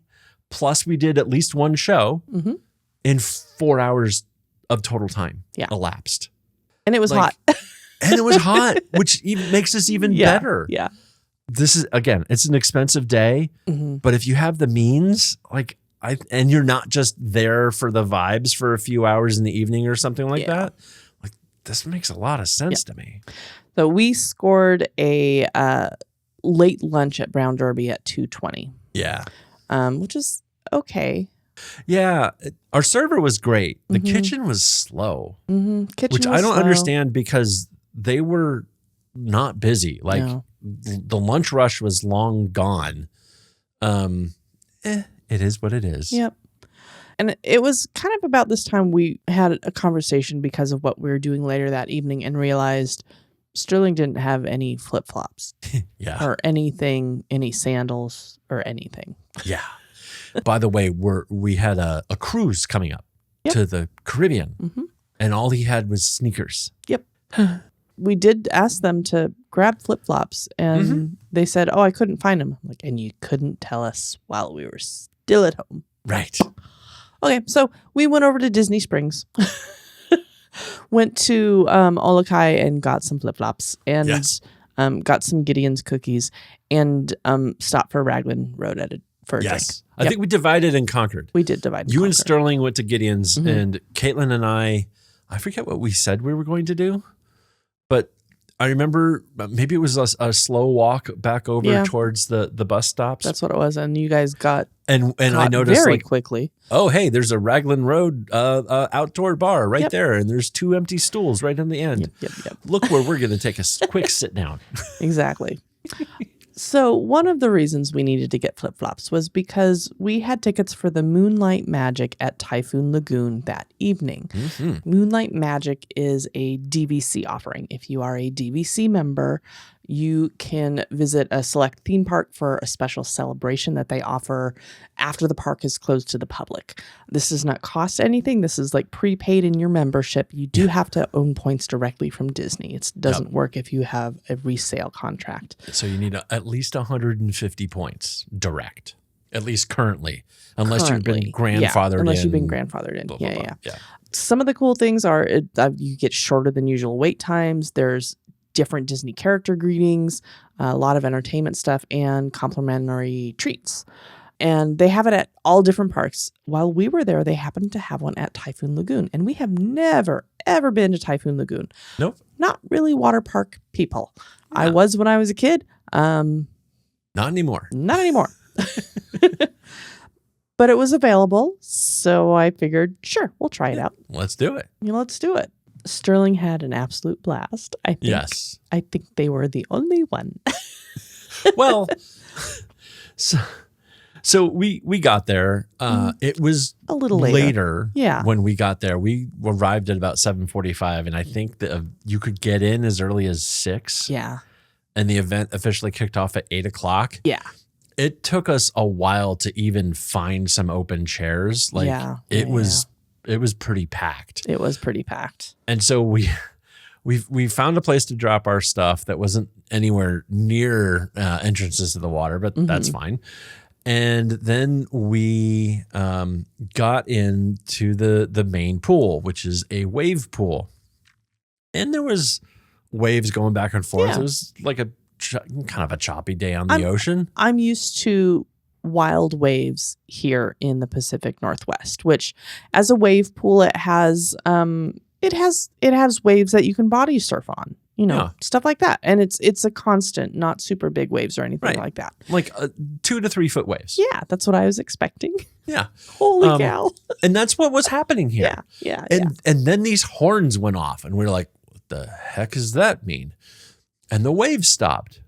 Plus we did at least one show in 4 hours of total time elapsed. And it was hot. And it was hot, which even makes this even better. Yeah. This is, again, it's an expensive day, but if you have the means, like, and you're not just there for the vibes for a few hours in the evening or something like that, like this makes a lot of sense to me. So we scored a late lunch at Brown Derby at 2:20. Yeah. Which is okay. Yeah. Our server was great. The kitchen was slow, Kitchen which was I don't slow. understand because they were not busy. Like the lunch rush was long gone. It is what it is. Yep. And it was kind of about this time we had a conversation because of what we were doing later that evening and realized Sterling didn't have any flip-flops or anything, any sandals or anything. Yeah. By the way, we had a cruise coming up to the Caribbean and all he had was sneakers. Yep. We did ask them to grab flip-flops and they said, oh, I couldn't find them. I'm like, and you couldn't tell us while we were still at home. Right. Okay, so we went over to Disney Springs, went to Olokai and got some flip-flops and got some Gideon's cookies and stopped for Raglan Road for a drink. I think we divided and conquered. We did divide and You conquer. and Sterling went to Gideon's and Caitlin and I forget what we said we were going to do, but I remember maybe it was a slow walk back over towards the bus stops. That's what it was. And you guys got and I noticed very like quickly. Oh, hey, there's a Raglan Road outdoor bar right there, and there's 2 empty stools right on the end. Yep. Look where we're going to take a quick sit down. Exactly. So one of the reasons we needed to get flip-flops was because we had tickets for the Moonlight Magic at Typhoon Lagoon that evening. Moonlight Magic is a DVC offering. If you are a DVC member, you can visit a select theme park for a special celebration that they offer after the park is closed to the public. This does not cost anything. This is like prepaid in your membership. You do have to own points directly from Disney. It doesn't work if you have a resale contract. So you need at least 150 points direct, at least currently, unless you've been grandfathered in. Unless you've been grandfathered in. Blah, blah, blah. Yeah. Some of the cool things are you get shorter than usual wait times. There's different Disney character greetings, a lot of entertainment stuff, and complimentary treats. And they have it at all different parks. While we were there, they happened to have one at Typhoon Lagoon. And we have never, ever been to Typhoon Lagoon. Nope. Not really water park people. Yeah. I was when I was a kid. Not anymore. Not anymore. But it was available. So I figured, sure, we'll try it out. Let's do it. Let's do it. Sterling had an absolute blast. I think they were the only one. Well, so we got there. It was a little later. Yeah. When we got there, we arrived at about 7:45, and I think that you could get in as early as 6. Yeah. And the event officially kicked off at 8:00. Yeah. It took us a while to even find some open chairs. Like it was pretty packed. It was pretty packed. And so we found a place to drop our stuff that wasn't anywhere near entrances to the water, but that's fine. And then we got into the main pool, which is a wave pool. And there was waves going back and forth. Yeah. It was like a kind of a choppy day on the ocean. I'm used to wild waves here in the Pacific Northwest, which as a wave pool, it has waves that you can body surf on, stuff like that. And it's a constant, not super big waves or anything like that. Like 2 to 3 foot waves. Yeah, that's what I was expecting. Yeah. Holy cow. And that's what was happening here. Yeah. And then these horns went off and we're like, what the heck does that mean? And the waves stopped.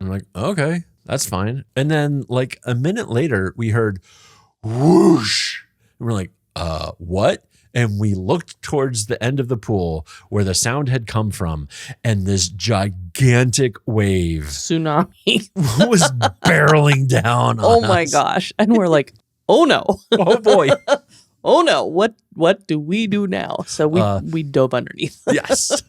I'm like, okay, that's fine. And then like a minute later, we heard whoosh. And we're like, what? And we looked towards the end of the pool where the sound had come from. And this gigantic wave tsunami was barreling down on my us. gosh. And we're like, oh no. Oh boy. Oh no. What do we do now? So we dove underneath. Yes.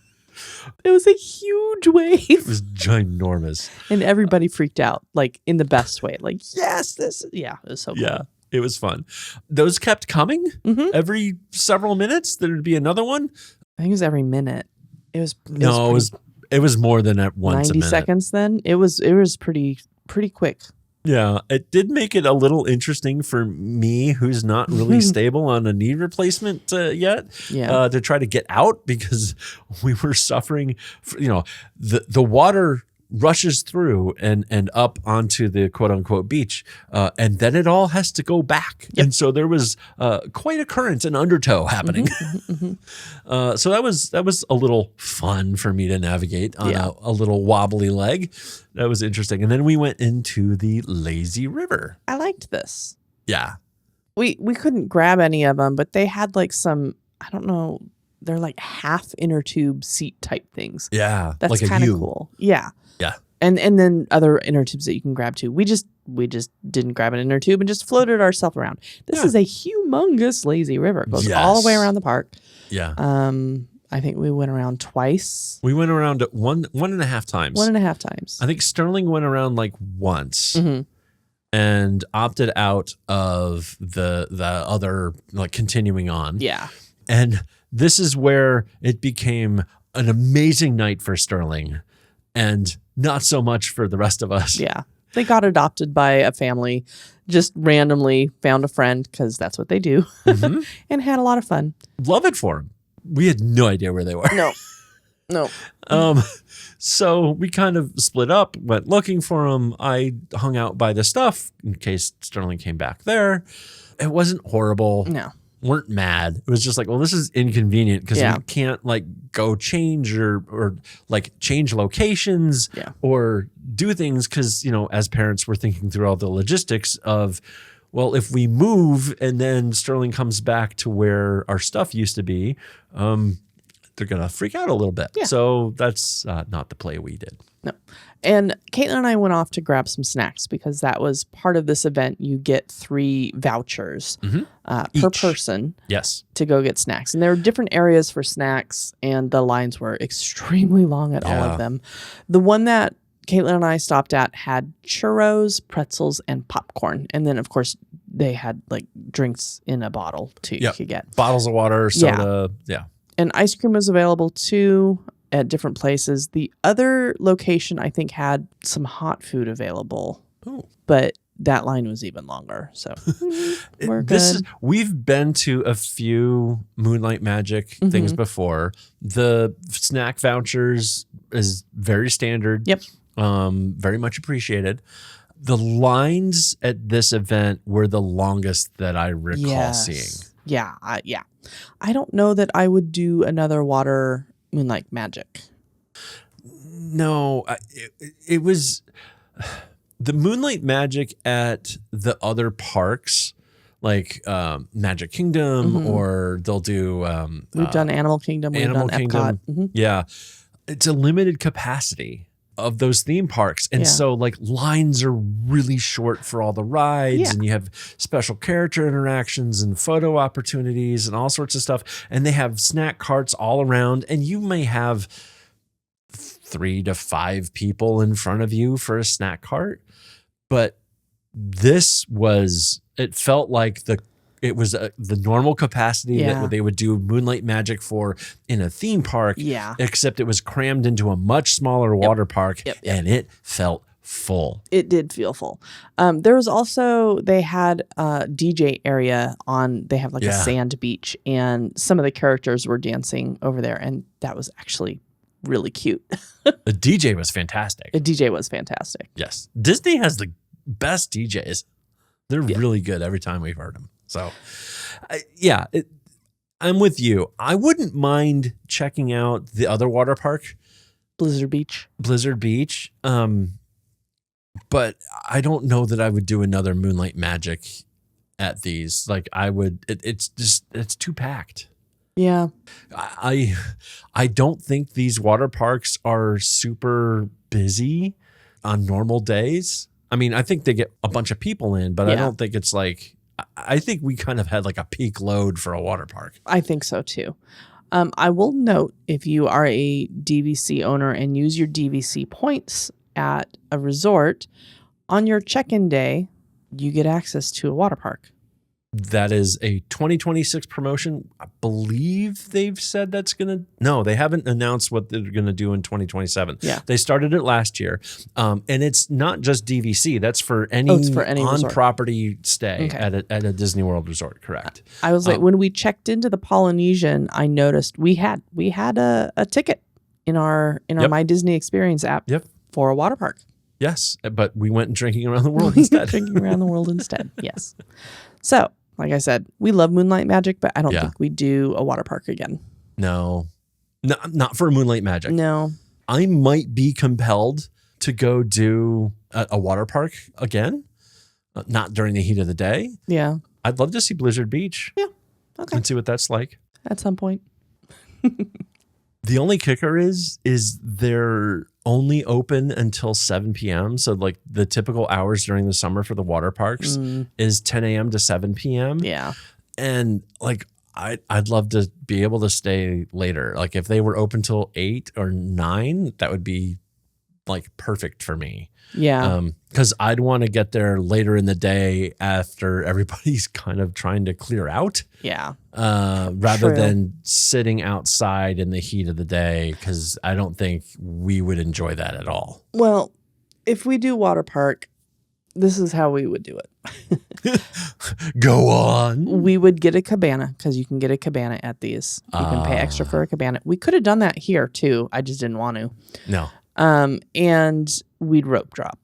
It was a huge wave. It was ginormous. And everybody freaked out, like in the best way. Like, yes, it was so cool. Yeah, it was fun. Those kept coming every several minutes. There'd be another one. I think it was every minute. It was more than at once 90 a minute. seconds then. It was pretty quick. Yeah, it did make it a little interesting for me, who's not really stable on a knee replacement yet, to try to get out because we were suffering. The water rushes through and up onto the quote unquote beach, and then it all has to go back. Yep. And so there was quite a current and undertow happening. So that was a little fun for me to navigate on a little wobbly leg. That was interesting. And then we went into the lazy river. I liked this. Yeah. We couldn't grab any of them, but they had like some, I don't know, they're like half inner tube seat type things. Yeah. That's like kind of cool. Yeah. Yeah. And then other inner tubes that you can grab too. We just didn't grab an inner tube and just floated ourselves around. This is a humongous lazy river. It goes all the way around the park. Yeah. I think we went around twice. We went around one and a half times. 1.5 times. I think Sterling went around like once and opted out of the other, like continuing on. Yeah. And this is where it became an amazing night for Sterling and not so much for the rest of us. Yeah. They got adopted by a family, just randomly found a friend because that's what they do, and had a lot of fun. Love it for them. We had no idea where they were. No. So we kind of split up, went looking for them. I hung out by the stuff in case Sterling came back there. It wasn't horrible. No. Weren't mad. It was just like, well, this is inconvenient because we can't like go change or like change locations or do things because, as parents, we're thinking through all the logistics of, well, if we move and then Sterling comes back to where our stuff used to be, they're going to freak out a little bit. Yeah. So that's not the play we did. No. And Caitlin and I went off to grab some snacks because that was part of this event. You get 3 vouchers per person to go get snacks. And there were different areas for snacks, and the lines were extremely long at all of them. The one that Caitlin and I stopped at had churros, pretzels, and popcorn. And then, of course, they had like drinks in a bottle too. You could get bottles of water, soda. Yeah. And ice cream was available too at different places. The other location, I think, had some hot food available. Oh. But that line was even longer. So we're good. We've been to a few Moonlight Magic things before. The snack vouchers is very standard. Yep. Very much appreciated. The lines at this event were the longest that I recall seeing. Yeah. I don't know that I would do another water Moonlight Magic. No, it was the Moonlight Magic at the other parks, like Magic Kingdom, or they'll do. We've done Animal Kingdom. We've done EPCOT. Yeah, it's a limited capacity of those theme parks, and so like lines are really short for all the rides, and you have special character interactions and photo opportunities and all sorts of stuff, and they have snack carts all around, and you may have 3 to 5 people in front of you for a snack cart, but it felt like the it was the normal capacity Yeah. that they would do Moonlight Magic for in a theme park. Yeah. Except it was crammed into a much smaller water park, and it felt full. It did feel full. There was also, they had a DJ area they have like a sand beach, and some of the characters were dancing over there, and that was actually really cute. The DJ was fantastic. The DJ was fantastic. Yes. Disney has the best DJs. They're really good every time we've heard them. So, I'm with you. I wouldn't mind checking out the other water park, Blizzard Beach. But I don't know that I would do another Moonlight Magic at these. Like I would, it's too packed. Yeah. I don't think these water parks are super busy on normal days. I mean, I think they get a bunch of people in, but I don't think it's like, I think we kind of had like a peak load for a water park. I think so too. I will note, if you are a DVC owner and use your DVC points at a resort, on your check-in day, you get access to a water park. That is a 2026 promotion. I believe they've said that's going to... No, they haven't announced what they're going to do in 2027. Yeah. They started it last year. And it's not just DVC. That's for any, on-property stay at a Disney World resort, correct? I was like, when we checked into the Polynesian, I noticed we had a ticket in our My Disney Experience app for a water park. Yes, but we went drinking around the world instead. Drinking around the world instead, yes. So, like I said, we love Moonlight Magic, but I don't think we do a water park again. No, not for Moonlight Magic. No. I might be compelled to go do a water park again, not during the heat of the day. Yeah. I'd love to see Blizzard Beach. Yeah. Okay. And see what that's like. At some point. The only kicker is they're only open until 7 p.m. So like the typical hours during the summer for the water parks is 10 a.m. to 7 p.m. Yeah. And like I'd love to be able to stay later. Like if they were open till 8 or 9, that would be like perfect for me. Yeah. Because I'd want to get there later in the day after everybody's kind of trying to clear out. Yeah. Rather than sitting outside in the heat of the day, because I don't think we would enjoy that at all. Well, if we do water park, this is how we would do it. Go on. We would get a cabana, because you can get a cabana at these. You can pay extra for a cabana. We could have done that here too. I just didn't want to. No. And we'd rope drop.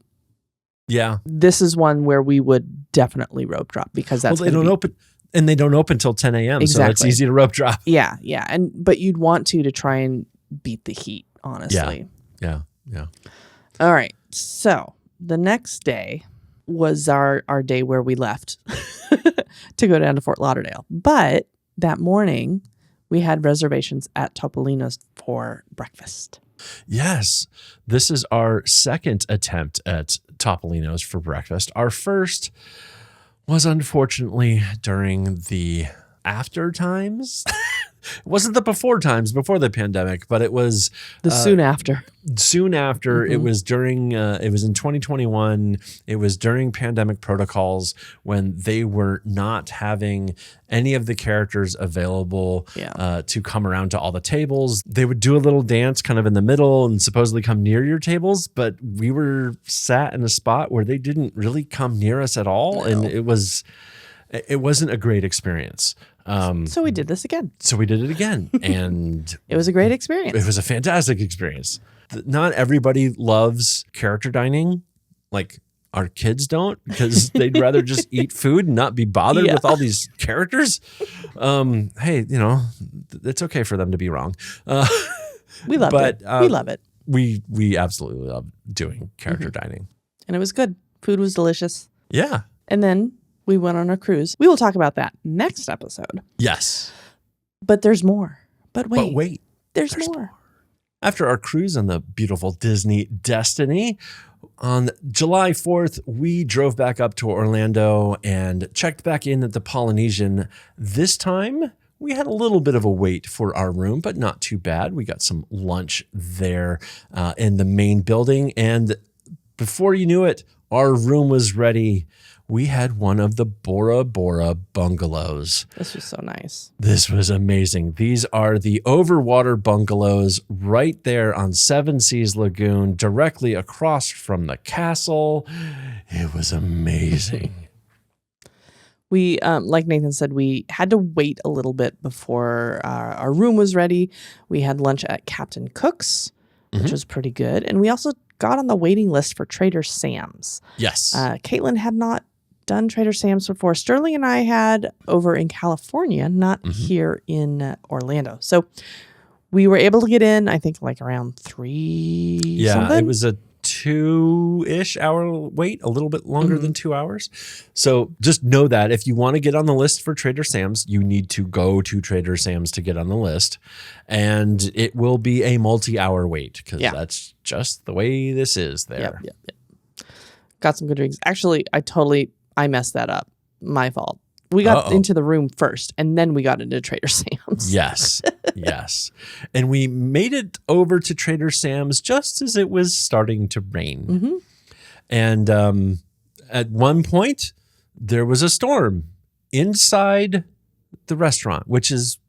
Yeah. This is one where we would definitely rope drop, because that's they don't open. And they don't open till 10 a.m. Exactly. So it's easy to rope drop. Yeah, yeah. But you'd want to try and beat the heat, honestly. Yeah. All right. So the next day was our day where we left to go down to Fort Lauderdale. But that morning, we had reservations at Topolino's for breakfast. Yes. This is our second attempt at Topolino's for breakfast. Our first was unfortunately during the after times. It wasn't the before times, before the pandemic, but it was the soon after. Soon after. It was during, it was in 2021. It was during pandemic protocols when they were not having any of the characters available to come around to all the tables. They would do a little dance kind of in the middle and supposedly come near your tables, but we were sat in a spot where they didn't really come near us at all. No. And it wasn't a great experience. So we did this again. And it was a great experience. It was a fantastic experience. Not everybody loves character dining. Like our kids don't, because they'd rather just eat food and not be bothered with all these characters. Hey, it's okay for them to be wrong. We loved it. We love it. We absolutely love doing character dining. And it was good. Food was delicious. Yeah. And then we went on a cruise. We will talk about that next episode. Yes. But there's more. But wait. There's more. After our cruise on the beautiful Disney Destiny, on July 4th, we drove back up to Orlando and checked back in at the Polynesian. This time, we had a little bit of a wait for our room, but not too bad. We got some lunch there in the main building. And before you knew it, our room was ready we had one of the Bora Bora bungalows. This was so nice. This was amazing. These are the overwater bungalows right there on Seven Seas Lagoon, directly across from the castle. It was amazing. We, like Nathan said, we had to wait a little bit before our room was ready. We had lunch at Captain Cook's, which was pretty good. And we also got on the waiting list for Trader Sam's. Yes. Caitlin had not done Trader Sam's before. Sterling and I had over in California, not here in Orlando. So we were able to get in, I think, like around 3 something. It was a 2-ish hour wait, a little bit longer than 2 hours. So just know that if you want to get on the list for Trader Sam's, you need to go to Trader Sam's to get on the list. And it will be a multi-hour wait because that's just the way this is there. Yep. Got some good drinks. Actually, I messed that up. My fault. We got into the room first, and then we got into Trader Sam's. Yes. And we made it over to Trader Sam's just as it was starting to rain. And at one point, there was a storm inside the restaurant, which is,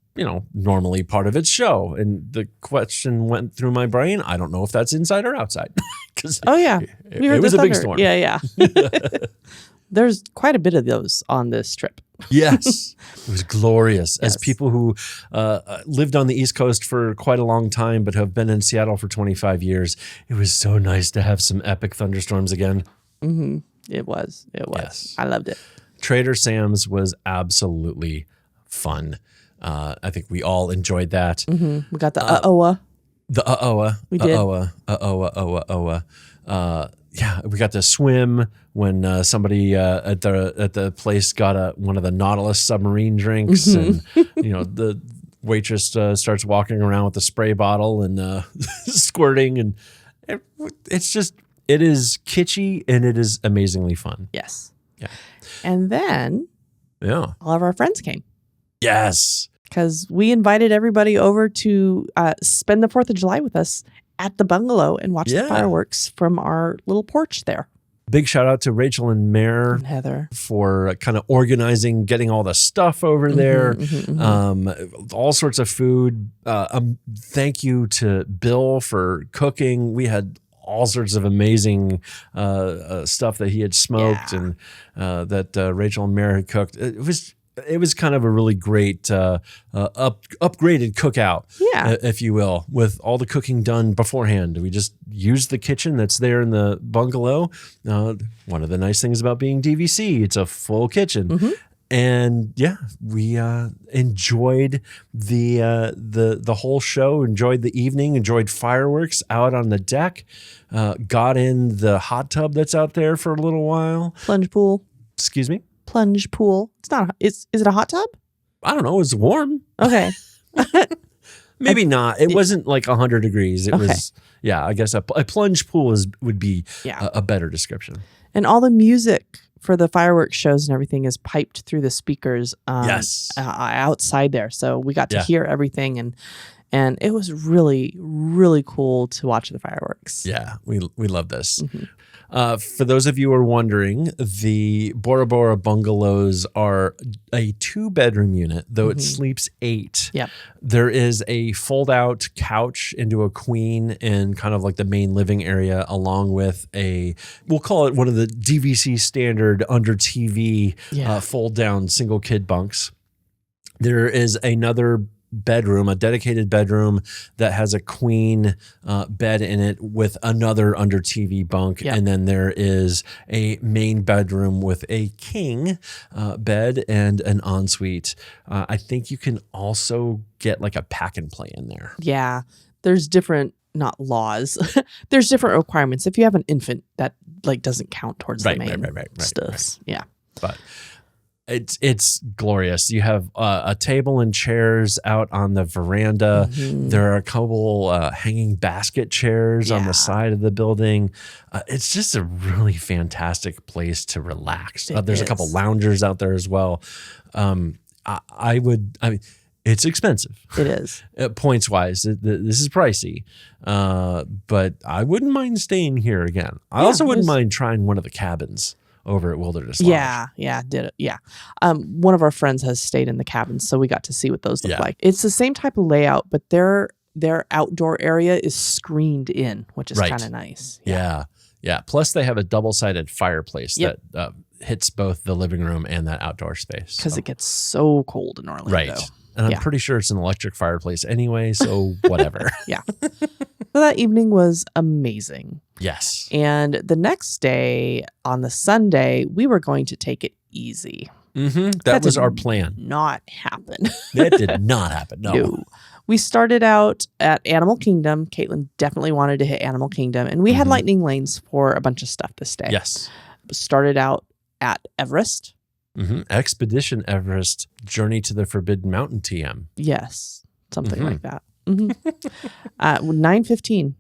normally part of its show. And the question went through my brain. I don't know if that's inside or outside. It was a big storm. Yeah. There's quite a bit of those on this trip. Yes, it was glorious. As people who lived on the East Coast for quite a long time, but have been in Seattle for 25 years, it was so nice to have some epic thunderstorms again. It was. Yes. I loved it. Trader Sam's was absolutely fun. I think we all enjoyed that. We got the uh-oh-a. The uh-oh-a. We did. Yeah, we got to swim when somebody at the place got one of the Nautilus submarine drinks, and the waitress starts walking around with a spray bottle and squirting, and it is kitschy and it is amazingly fun. Yes. Yeah. And then all of our friends came. Yes. Because we invited everybody over to spend the 4th of July with us at the bungalow and watch the fireworks from our little porch there. Big shout out to Rachel and Mare and Heather for kind of organizing, getting all the stuff over there, all sorts of food. Thank you to Bill for cooking. We had all sorts of amazing stuff that he had smoked and that Rachel and Mare had cooked. It was kind of a really great upgraded cookout, if you will, with all the cooking done beforehand. We just used the kitchen that's there in the bungalow. One of the nice things about being DVC, it's a full kitchen. And we enjoyed the whole show, enjoyed the evening, enjoyed fireworks out on the deck, got in the hot tub that's out there for a little while. Plunge pool. Excuse me? Plunge pool. It's not. Is it a hot tub? I don't know. It was warm. Okay. Maybe not. It wasn't like 100 degrees. It was. I guess a plunge pool would be a better description. And all the music for the fireworks shows and everything is piped through the speakers. Outside there, so we got to hear everything, and it was really, really cool to watch the fireworks. Yeah, we love this. For those of you who are wondering, the Bora Bora bungalows are a 2-bedroom unit, though it sleeps 8. Yep. There is a fold-out couch into a queen in kind of like the main living area, along with we'll call it one of the DVC standard under TV fold-down single kid bunks. There is another bedroom, a dedicated bedroom that has a queen bed in it with another under TV bunk. And then there is a main bedroom with a king bed and an ensuite. I think you can also get like a pack and play in there. Yeah. There's different, not laws. There's different requirements. If you have an infant, that like doesn't count towards the main stuff. Right. Yeah. But it's glorious. You have a table and chairs out on the veranda. There are a couple hanging basket chairs on the side of the building. It's just a really fantastic place to relax. There's a couple loungers out there as well. I mean, it's expensive. It is. Points wise, this is pricey. But I wouldn't mind staying here again. I also wouldn't mind trying one of the cabins over at Wilderness Lodge. Yeah, did it. Yeah. One of our friends has stayed in the cabins, so we got to see what those look like. It's the same type of layout, but their outdoor area is screened in, which is kind of nice. Yeah. Plus, they have a double-sided fireplace that hits both the living room and that outdoor space. Because it gets so cold in Orlando. Right. And I'm pretty sure it's an electric fireplace anyway, so whatever. Yeah. So that evening was amazing. Yes. And the next day, on the Sunday, we were going to take it easy. Mm-hmm. That was our plan. Not happen. That did not happen. No. We started out at Animal Kingdom. Caitlin definitely wanted to hit Animal Kingdom. And we had lightning lanes for a bunch of stuff this day. Yes. Started out at Everest. Mm-hmm. Expedition Everest, Journey to the Forbidden Mountain TM. Yes. Something like that. 9:15.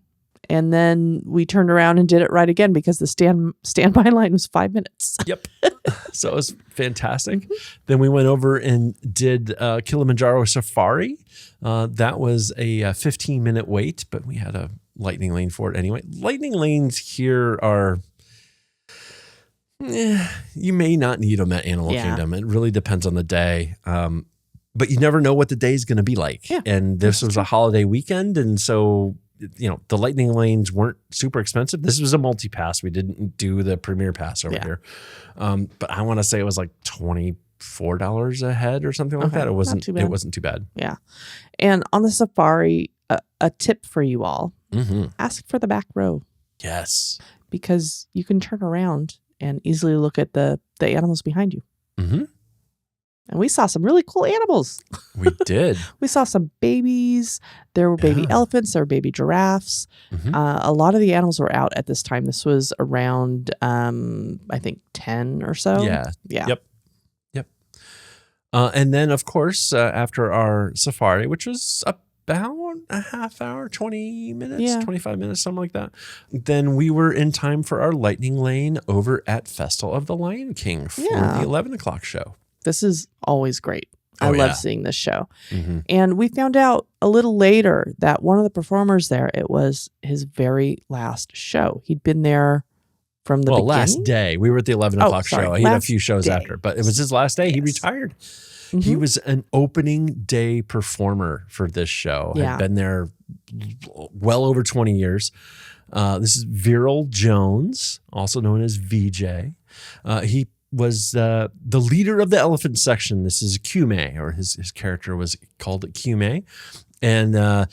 And then we turned around and did it right again because the standby line was 5 minutes. Yep. So it was fantastic. Then we went over and did Kilimanjaro Safari. That was a 15-minute wait, but we had a lightning lane for it anyway. Lightning lanes here are... you may not need them at Animal Kingdom. It really depends on the day. But you never know what the day is going to be like. Yeah, and this was a holiday weekend. And so, the lightning lanes weren't super expensive. This was a multi-pass. We didn't do the premier pass over here. But I want to say it was like $24 a head or something like that. It wasn't too bad. Yeah. And on the safari, a tip for you all, ask for the back row. Yes. Because you can turn around and easily look at the animals behind you. Mm-hmm. And we saw some really cool animals. We did. We saw some babies. There were baby elephants. There were baby giraffes. A lot of the animals were out at this time. This was around, I think, 10 or so. Yeah. Yep. And then, of course, after our safari, which was about a half hour, 20 minutes, 25 minutes, something like that. Then we were in time for our lightning lane over at Festival of the Lion King for the 11 o'clock show. This is always great. I love seeing this show. And we found out a little later that one of the performers there, it was his very last show. He'd been there from the beginning. Last day. We were at the 11 o'clock show. He had a few shows after, but it was his last day. He retired. He was an opening day performer for this show. Had been there well over 20 years. This is Viral Jones, also known as VJ. He was the leader of the elephant section. This is Kume, or his character was called Kume. And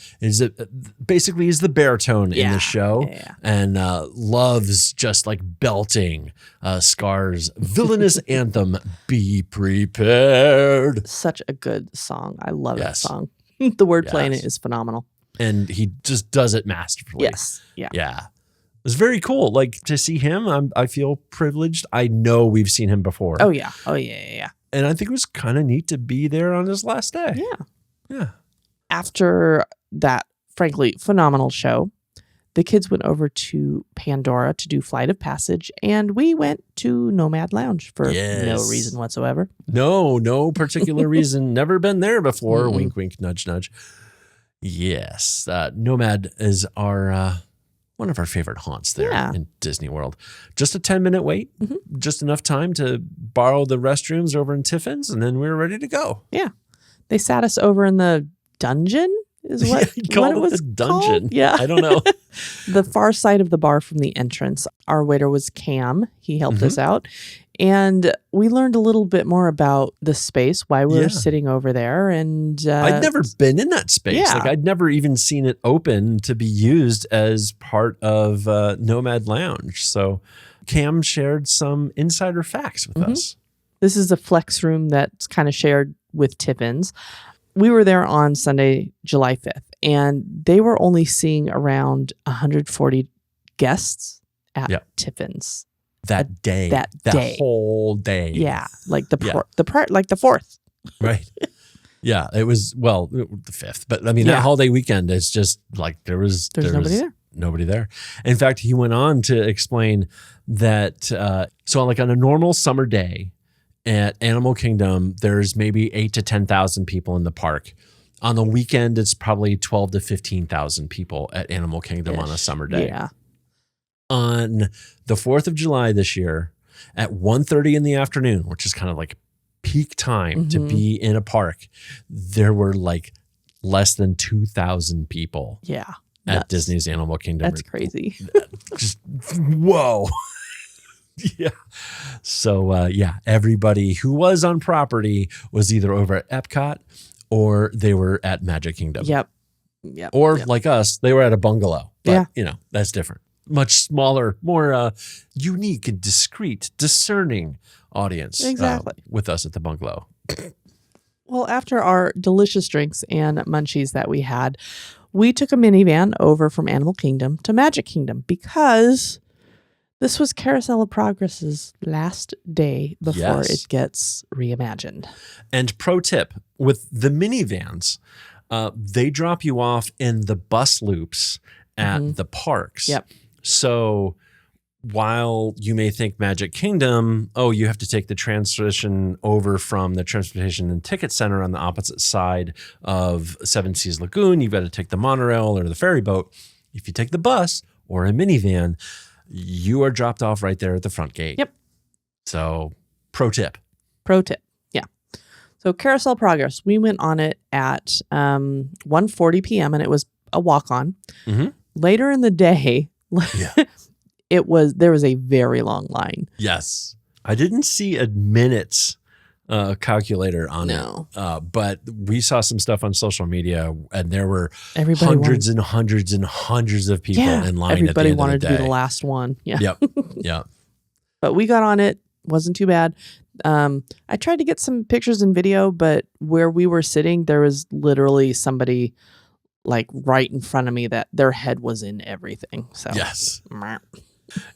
basically is the baritone in the show and loves just like belting Scar's villainous anthem, Be Prepared. Such a good song. I love that song. The wordplay in it is phenomenal. And he just does it masterfully. Yes. Yeah. It was very cool. Like to see him, I feel privileged. I know we've seen him before. Oh, yeah. And I think it was kind of neat to be there on his last day. Yeah. After that, frankly, phenomenal show, the kids went over to Pandora to do Flight of Passage, and we went to Nomad Lounge for no reason whatsoever. No particular reason. Never been there before. Wink, wink, nudge, nudge. Yes. Nomad is our one of our favorite haunts there in Disney World. Just a 10-minute wait, just enough time to borrow the restrooms over in Tiffin's, and then we were ready to go. Yeah. They sat us over in the dungeon is what it was the dungeon. Called? Yeah. I don't know. The far side of the bar from the entrance. Our waiter was Cam. He helped us out. And we learned a little bit more about the space, why we were sitting over there. And I'd never been in that space. Yeah. Like I'd never even seen it open to be used as part of Nomad Lounge. So Cam shared some insider facts with us. This is a flex room that's kind of shared with Tiffin's. We were there on Sunday, July 5th, and they were only seeing around 140 guests at Tiffin's. That day. That whole day. Yeah. Like the 4th. Right. Yeah. It was, the 5th. But I mean, that holiday weekend, it's just like there's nobody there. Nobody there. In fact, he went on to explain that, so like on a normal summer day at Animal Kingdom, there's maybe 8,000 to 10,000 people in the park. On the weekend, it's probably 12,000 to 15,000 people at Animal Kingdom on a summer day. Yeah. On the 4th of July this year, at 1:30 in the afternoon, which is kind of like peak time to be in a park, there were like less than 2,000 people Yeah. at Disney's Animal Kingdom. That's crazy. Just whoa. Yeah. So everybody who was on property was either over at EPCOT or they were at Magic Kingdom. Yep. Or like us, they were at a bungalow. But, Yeah. That's different. Much smaller, more unique and discreet, discerning audience. Exactly. With us at the bungalow. Well, after our delicious drinks and munchies that we had, we took a minivan over from Animal Kingdom to Magic Kingdom because this was Carousel of Progress's last day before it gets reimagined. And pro tip, with the minivans, they drop you off in the bus loops at the parks. Yep. So while you may think Magic Kingdom, you have to take the transition over from the Transportation and Ticket Center on the opposite side of Seven Seas Lagoon, you've got to take the monorail or the ferry boat. If you take the bus or a minivan, you are dropped off right there at the front gate. Yep. So pro tip. Yeah. So Carousel Progress, we went on it at 1:40 p.m. and it was a walk-on. Later in the day, there was a very long line. Yes. I didn't see a minutes calculator on it. But we saw some stuff on social media and there were hundreds and hundreds and hundreds of people in line. Everybody at the end wanted of the to day. be the last one. Yeah. Yep. Yep. But we got on it. Wasn't too bad. I tried to get some pictures and video, but where we were sitting, there was literally somebody like right in front of me that their head was in everything. So yes.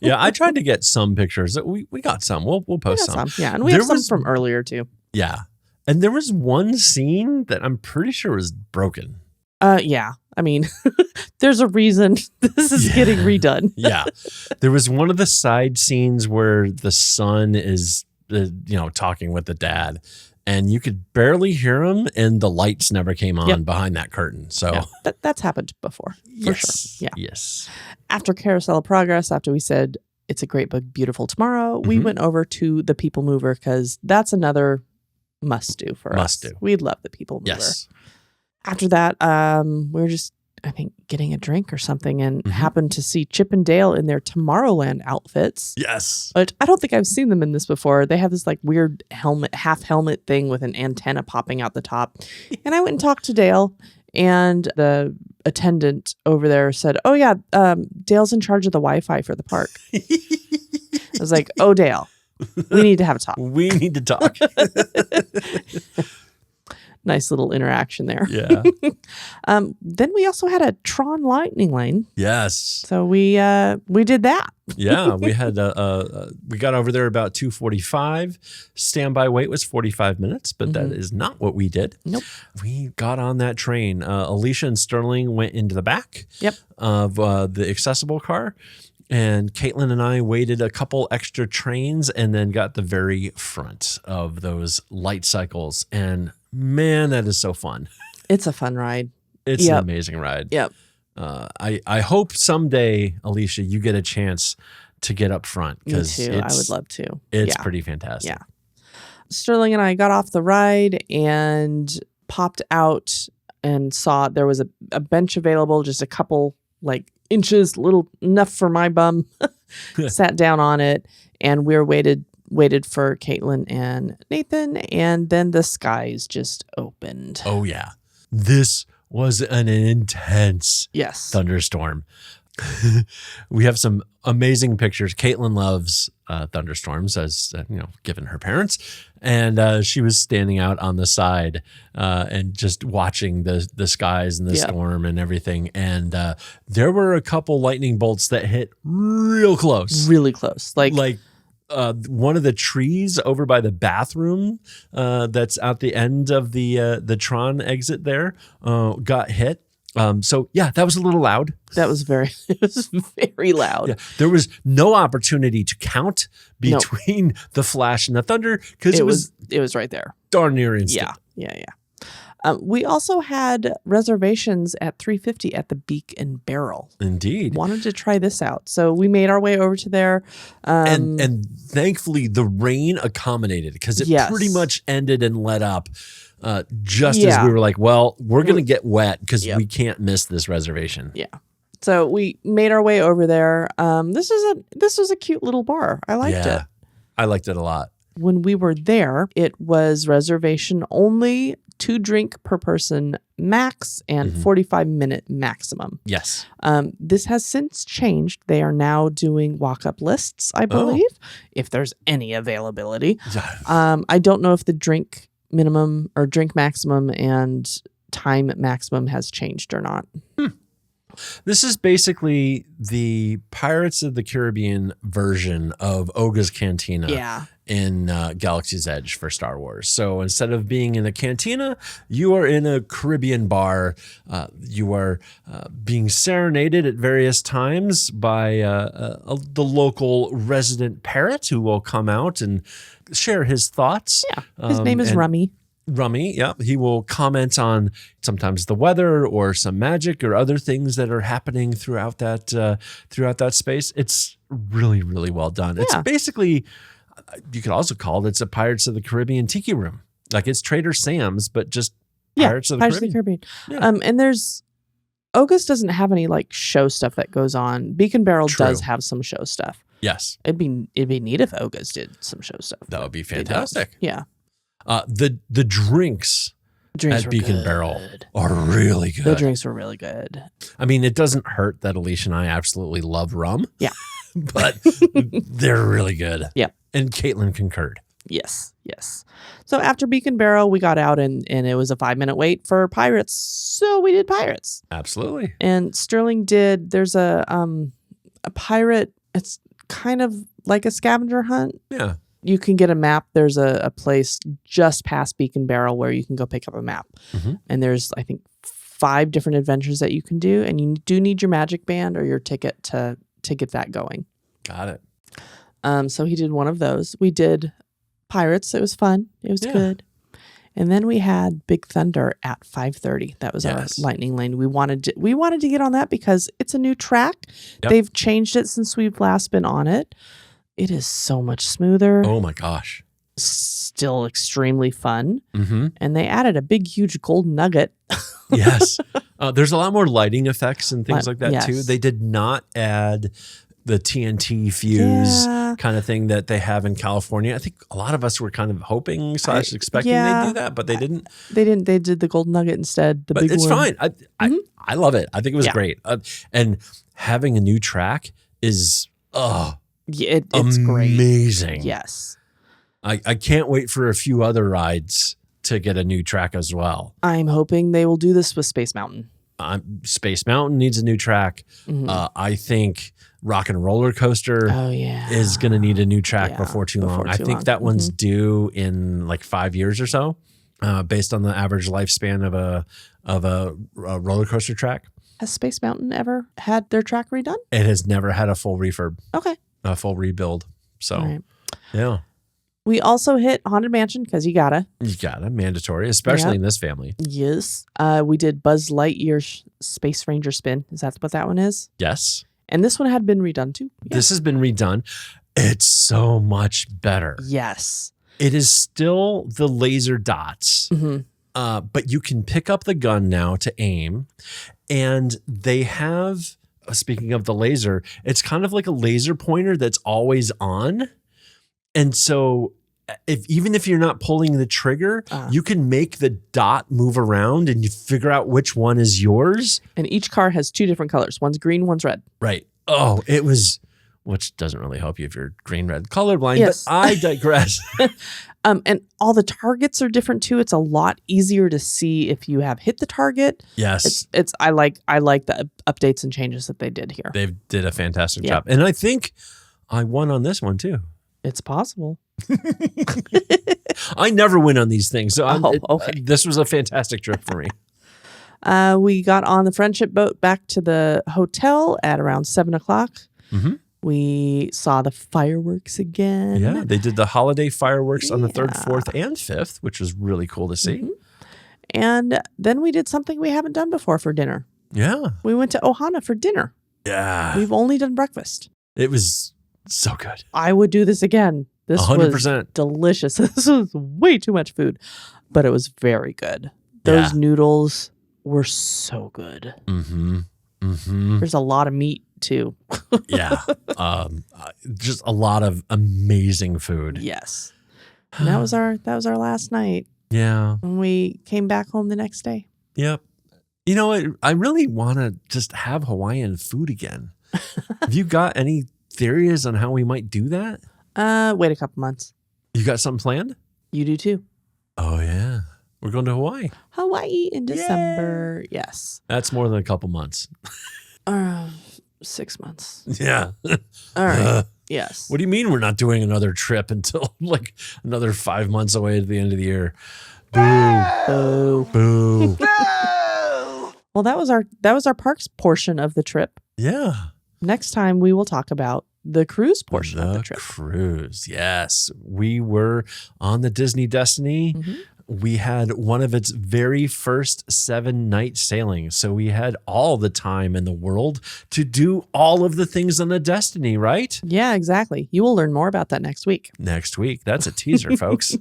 Yeah, I tried to get some pictures. We got some. We'll post some. Yeah, and we have some from earlier too. Yeah. And there was one scene that I'm pretty sure was broken. Yeah. I mean, there's a reason this is getting redone. Yeah. There was one of the side scenes where the son is, talking with the dad and you could barely hear him and the lights never came on behind that curtain. So that's happened before. For sure. Yeah. Yes. After Carousel of Progress, after we said it's a great book, beautiful tomorrow, we went over to the People Mover because that's another must do for us. Must do. We love the People Mover. Yes. After that, we were just, I think, getting a drink or something and happened to see Chip and Dale in their Tomorrowland outfits. Yes. But I don't think I've seen them in this before. They have this like weird half helmet thing with an antenna popping out the top. And I went and talked to Dale and the attendant over there said, "Oh yeah, Dale's in charge of the Wi-Fi for the park." I was like, "Oh, Dale, we need to have a talk. We need to talk." Nice little interaction there. Yeah. Then we also had a Tron Lightning Lane. Yes. So we did that. Yeah, we had we got over there about 2:45. Standby wait was 45 minutes, but that is not what we did. Nope. We got on that train. Alicia and Sterling went into the back of the accessible car. And Caitlin and I waited a couple extra trains and then got the very front of those light cycles. And man, that is so fun. It's a fun ride. It's an amazing ride. Yep. I hope someday, Alicia, you get a chance to get up front. Me too. I would love to. It's pretty fantastic. Yeah. Sterling and I got off the ride and popped out and saw there was a bench available, just a couple like inches, little enough for my bum. Sat down on it and we waited for Caitlin and Nathan, and then the skies just opened. Oh yeah. This was an intense thunderstorm. We have some amazing pictures. Caitlin loves thunderstorms, as given her parents, and she was standing out on the side and just watching the skies and the storm and everything. And there were a couple lightning bolts that hit real close, like one of the trees over by the bathroom that's at the end of the Tron exit there got hit. So yeah, that was a little loud. It was very loud. Yeah. There was no opportunity to count between the flash and the thunder because it was right there. Darn near instant. Yeah. We also had reservations at 350 at the Beak and Barrel. Indeed. Wanted to try this out. So we made our way over to there. And thankfully the rain accommodated because it pretty much ended and let up just as we were like, well, we're going to get wet because we can't miss this reservation. Yeah. So we made our way over there. This was a cute little bar. I liked it. I liked it a lot. When we were there, it was reservation only, 2 drink per person max, and 45-minute maximum. Yes. This has since changed. They are now doing walk-up lists, I believe, if there's any availability. I don't know if the drink minimum or drink maximum and time maximum has changed or not. This is basically the Pirates of the Caribbean version of Oga's Cantina in Galaxy's Edge for Star Wars. So instead of being in a cantina, you are in a Caribbean bar. You are being serenaded at various times by the local resident parrot who will come out and share his thoughts. Yeah, his name is Rummy. Rummy, yeah. He will comment on sometimes the weather or some magic or other things that are happening throughout that space. It's really, really well done. Yeah. It's basically, you could also call it's a Pirates of the Caribbean tiki room. Like it's Trader Sam's, but just Pirates of the Caribbean. Yeah. And there's Oga's doesn't have any like show stuff that goes on. Beak and Barrel does have some show stuff. Yes, it'd be neat if Oga's did some show stuff. That would be fantastic. Yeah. The drinks at Beak and Barrel are really good. The drinks were really good. I mean, it doesn't hurt that Alicia and I absolutely love rum. Yeah. But they're really good. Yeah. And Caitlin concurred. Yes. So after Beak and Barrel, we got out and it was a 5-minute wait for Pirates. So we did Pirates. Absolutely. And Sterling there's a pirate. It's kind of like a scavenger hunt. Yeah. You can get a map. There's a place just past Beak and Barrel where you can go pick up a map. And there's, I think, 5 different adventures that you can do. And you do need your magic band or your ticket to get that going. Got it. So he did one of those. We did Pirates. It was fun. It was good. And then we had Big Thunder at 5:30. That was our lightning lane. We wanted to get on that because it's a new track. Yep. They've changed it since we've last been on it. It is so much smoother. Oh my gosh. Still extremely fun. And they added a big, huge gold nugget. Yes. There's a lot more lighting effects and things like that too. They did not add the TNT fuse kind of thing that they have in California. I think a lot of us were kind of hoping / expecting they'd do that, but they didn't. They didn't. They did the gold nugget instead. But it's fine. I love it. I think it was great. And having a new track is it's great. Amazing. Yes. I can't wait for a few other rides to get a new track as well. I'm hoping they will do this with Space Mountain. Space Mountain needs a new track. I think Rock and Roller Coaster is going to need a new track before too long. I think that one's due in like 5 years or so, based on the average lifespan of a roller coaster track. Has Space Mountain ever had their track redone? It has never had a full refurb. Okay. A full rebuild. So, yeah. We also hit Haunted Mansion because you gotta. Mandatory, especially in this family. Yes. We did Buzz Lightyear's Space Ranger spin. Is that what that one is? Yes. And this one had been redone too. Yeah. This has been redone. It's so much better. Yes. It is still the laser dots, but you can pick up the gun now to aim. And they have, speaking of the laser, it's kind of like a laser pointer that's always on. And so even if you're not pulling the trigger, you can make the dot move around and you figure out which one is yours. And each car has 2 different colors. One's green, one's red. Right. Oh, it was, which doesn't really help you if you're green-red colorblind, but I digress. And all the targets are different too. It's a lot easier to see if you have hit the target. Yes. I like the updates and changes that they did here. They did a fantastic job. And I think I won on this one too. It's possible. I never win on these things. So okay. This was a fantastic trip for me. We got on the Friendship boat back to the hotel at around 7:00. We saw the fireworks again. Yeah, they did the holiday fireworks on the 3rd, 4th, and 5th, which was really cool to see. And then we did something we haven't done before for dinner. Yeah. We went to Ohana for dinner. Yeah. We've only done breakfast. It was so good. I would do this again. This 100%. was delicious. This was way too much food, but it was very good. Those noodles were so good. Mm-hmm. Mm-hmm. There's a lot of meat too. Yeah. Just a lot of amazing food. Yes. And that was our last night. Yeah. And we came back home the next day. Yep. You know what? I really want to just have Hawaiian food again. Have you got any theories on how we might do that? Wait a couple months. You got something planned? You do too. Oh, yeah. We're going to Hawaii. Hawaii in December. Yes. That's more than a couple months. 6 months. Yeah. All right. Yes. What do you mean we're not doing another trip until like another 5 months away at the end of the year? Boo. Boo. Boo. Well, that was our parks portion of the trip. Yeah. Next time we will talk about the cruise portion of the trip. Cruise. Yes. We were on the Disney Destiny. Mm-hmm. We had one of its very first 7-night sailings. So we had all the time in the world to do all of the things on the Destiny, right? Yeah, exactly. You will learn more about that next week. Next week. That's a teaser, folks.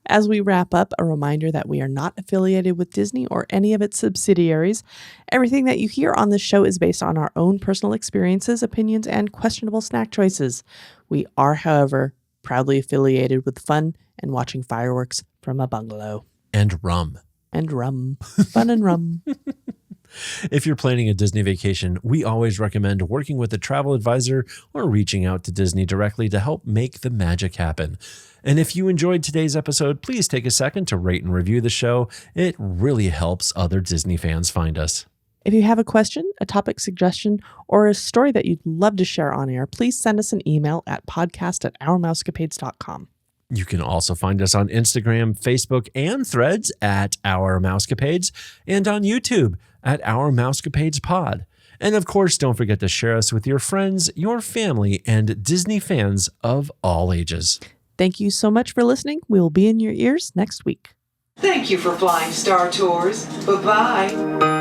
As we wrap up, a reminder that we are not affiliated with Disney or any of its subsidiaries. Everything that you hear on this show is based on our own personal experiences, opinions, and questionable snack choices. We are, however, proudly affiliated with fun and watching fireworks from a bungalow. And rum. And rum. Fun and rum. If you're planning a Disney vacation, we always recommend working with a travel advisor or reaching out to Disney directly to help make the magic happen. And if you enjoyed today's episode, please take a second to rate and review the show. It really helps other Disney fans find us. If you have a question, a topic suggestion, or a story that you'd love to share on air, please send us an email at podcast@ourmousecapades.com. You can also find us on Instagram, Facebook, and Threads at Our Mousecapades, and on YouTube at Our Mousecapades Pod. And of course, don't forget to share us with your friends, your family, and Disney fans of all ages. Thank you so much for listening. We will be in your ears next week. Thank you for flying Star Tours. Bye-bye.